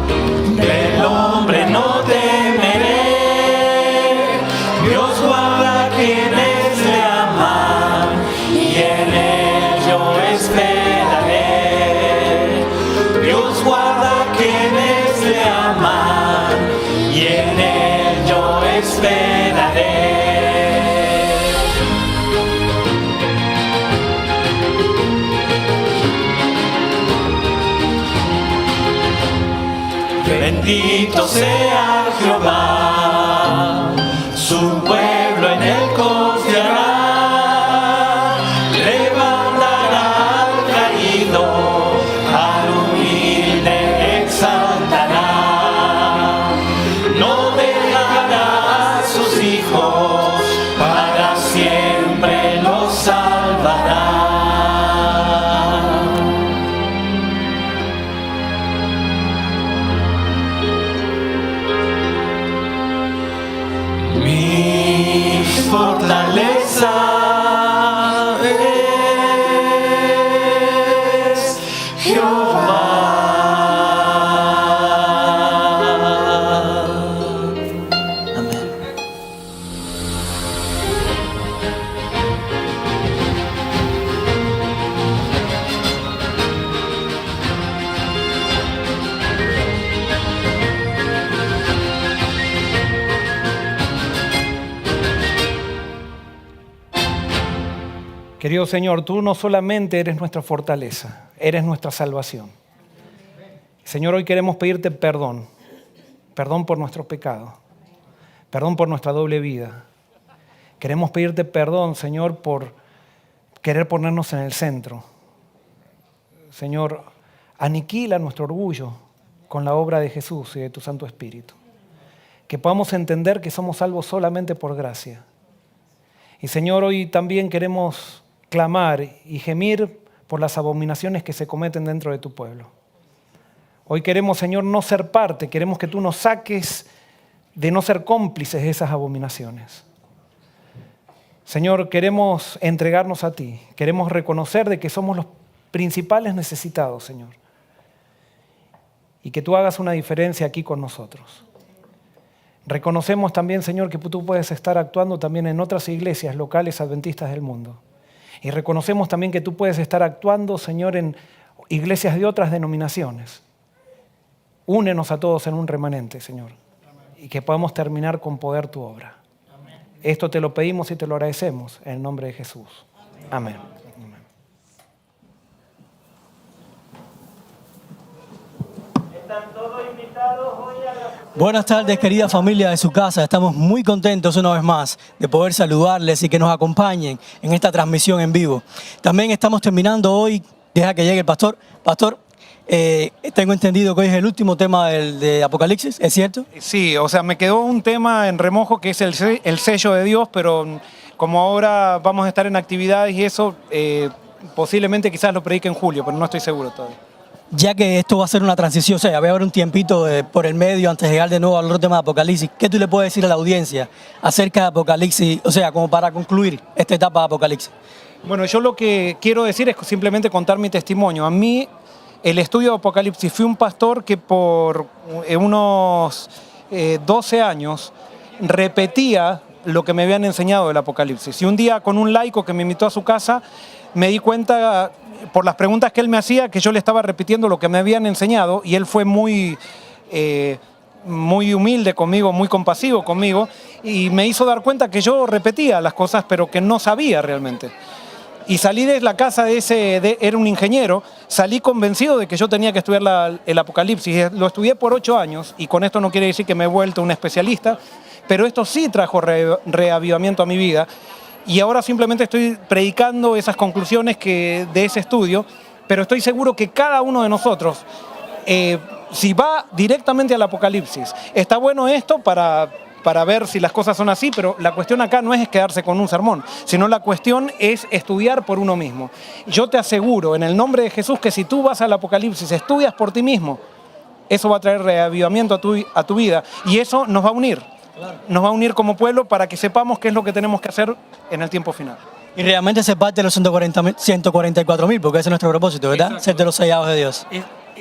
del hombre no temeré. Dios guarda a quienes le aman y en él yo esperaré. Dios guarda a quienes le aman y en él yo esperaré. Bendito sea Jehová, su pueblo en él confiará, levantará al caído, al humilde exaltará, no dejará a sus hijos, para siempre los salvará. Fortaleza es Jehová. Amén. Querido Señor, tú no solamente eres nuestra fortaleza, eres nuestra salvación. Señor, hoy queremos pedirte perdón por nuestros pecados, perdón por nuestra doble vida. Queremos pedirte perdón, Señor, por querer ponernos en el centro. Señor, aniquila nuestro orgullo con la obra de Jesús y de tu Santo Espíritu. Que podamos entender que somos salvos solamente por gracia. Y Señor, hoy también queremos clamar y gemir por las abominaciones que se cometen dentro de tu pueblo. Hoy queremos, Señor, no ser parte, queremos que tú nos saques de no ser cómplices de esas abominaciones. Señor, queremos entregarnos a ti, queremos reconocer de que somos los principales necesitados, Señor, y que tú hagas una diferencia aquí con nosotros. Reconocemos también, Señor, que tú puedes estar actuando también en otras iglesias locales adventistas del mundo. Y reconocemos también que tú puedes estar actuando, Señor, en iglesias de otras denominaciones. Únenos a todos en un remanente, Señor, y que podamos terminar con poder tu obra. Esto te lo pedimos y te lo agradecemos en el nombre de Jesús. Amén. Están todos invitados hoy a la... Buenas tardes, querida familia de su casa. Estamos muy contentos una vez más de poder saludarles y que nos acompañen en esta transmisión en vivo. También estamos terminando hoy, deja que llegue el pastor. Pastor, tengo entendido que hoy es el último tema de Apocalipsis, ¿es cierto? Sí, o sea, me quedó un tema en remojo que es el sello de Dios, pero como ahora vamos a estar en actividades y eso, posiblemente quizás lo predique en julio, pero no estoy seguro todavía. Ya que esto va a ser una transición, o sea, va a haber un tiempito por el medio antes de llegar de nuevo al otro tema de Apocalipsis, ¿qué tú le puedes decir a la audiencia acerca de Apocalipsis, o sea, como para concluir esta etapa de Apocalipsis? Bueno, yo lo que quiero decir es simplemente contar mi testimonio. A mí, el estudio de Apocalipsis, fui un pastor que por unos 12 años repetía lo que me habían enseñado del Apocalipsis. Y un día, con un laico que me invitó a su casa, me di cuenta, por las preguntas que él me hacía, que yo le estaba repitiendo lo que me habían enseñado, y él fue muy muy humilde conmigo, muy compasivo conmigo, y me hizo dar cuenta que yo repetía las cosas, pero que no sabía realmente. Y salí de la casa era un ingeniero, salí convencido de que yo tenía que estudiar el Apocalipsis. Lo estudié por 8 años, y con esto no quiere decir que me he vuelto un especialista, pero esto sí trajo reavivamiento a mi vida. Y ahora simplemente estoy predicando esas conclusiones de ese estudio, pero estoy seguro que cada uno de nosotros, si va directamente al Apocalipsis, está bueno esto para ver si las cosas son así, pero la cuestión acá no es quedarse con un sermón, sino la cuestión es estudiar por uno mismo. Yo te aseguro, en el nombre de Jesús, que si tú vas al Apocalipsis, estudias por ti mismo, eso va a traer reavivamiento a tu vida, y eso nos va a unir. Nos va a unir como pueblo para que sepamos qué es lo que tenemos que hacer en el tiempo final. Y realmente ser parte de los 144.000, porque ese es nuestro propósito, ¿verdad? Exacto. Ser de los sellados de Dios.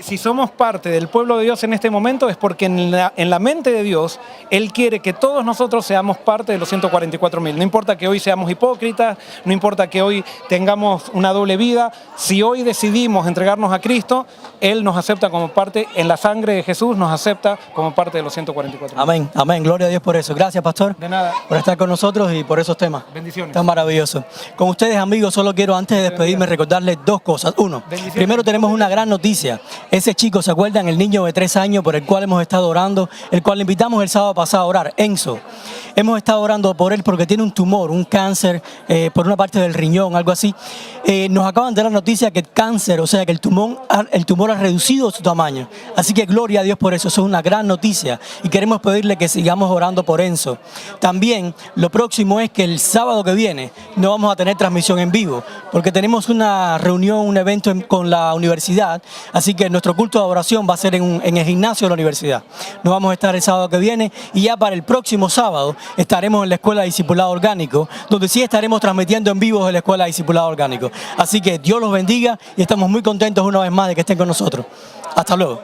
Si somos parte del pueblo de Dios en este momento es porque en la mente de Dios, Él quiere que todos nosotros seamos parte de los 144.000. No importa que hoy seamos hipócritas, no importa que hoy tengamos una doble vida, si hoy decidimos entregarnos a Cristo, Él nos acepta como parte, en la sangre de Jesús nos acepta como parte de los 144.000. Amén, amén. Gloria a Dios por eso. Gracias, pastor. De nada. Por estar con nosotros y por esos temas. Bendiciones. Tan maravillosos. Con ustedes, amigos, solo quiero antes de despedirme recordarles 2 cosas. Uno, primero tenemos una gran noticia. Ese chico, ¿se acuerdan? El niño de 3 años por el cual hemos estado orando, el cual le invitamos el sábado pasado a orar, Enzo. Hemos estado orando por él porque tiene un tumor, un cáncer, por una parte del riñón, algo así. Nos acaban de dar la noticia que el cáncer, o sea que el tumor ha reducido su tamaño. Así que gloria a Dios por eso, eso es una gran noticia. Y queremos pedirle que sigamos orando por Enzo. También lo próximo es que el sábado que viene no vamos a tener transmisión en vivo, porque tenemos una reunión, un evento con la universidad, así que nuestro culto de oración va a ser en el gimnasio de la universidad. No vamos a estar el sábado que viene, y ya para el próximo sábado estaremos en la Escuela de Discipulado Orgánico, donde sí estaremos transmitiendo en vivo en la Escuela de Discipulado Orgánico. Así que Dios los bendiga y estamos muy contentos una vez más de que estén con nosotros. Hasta luego.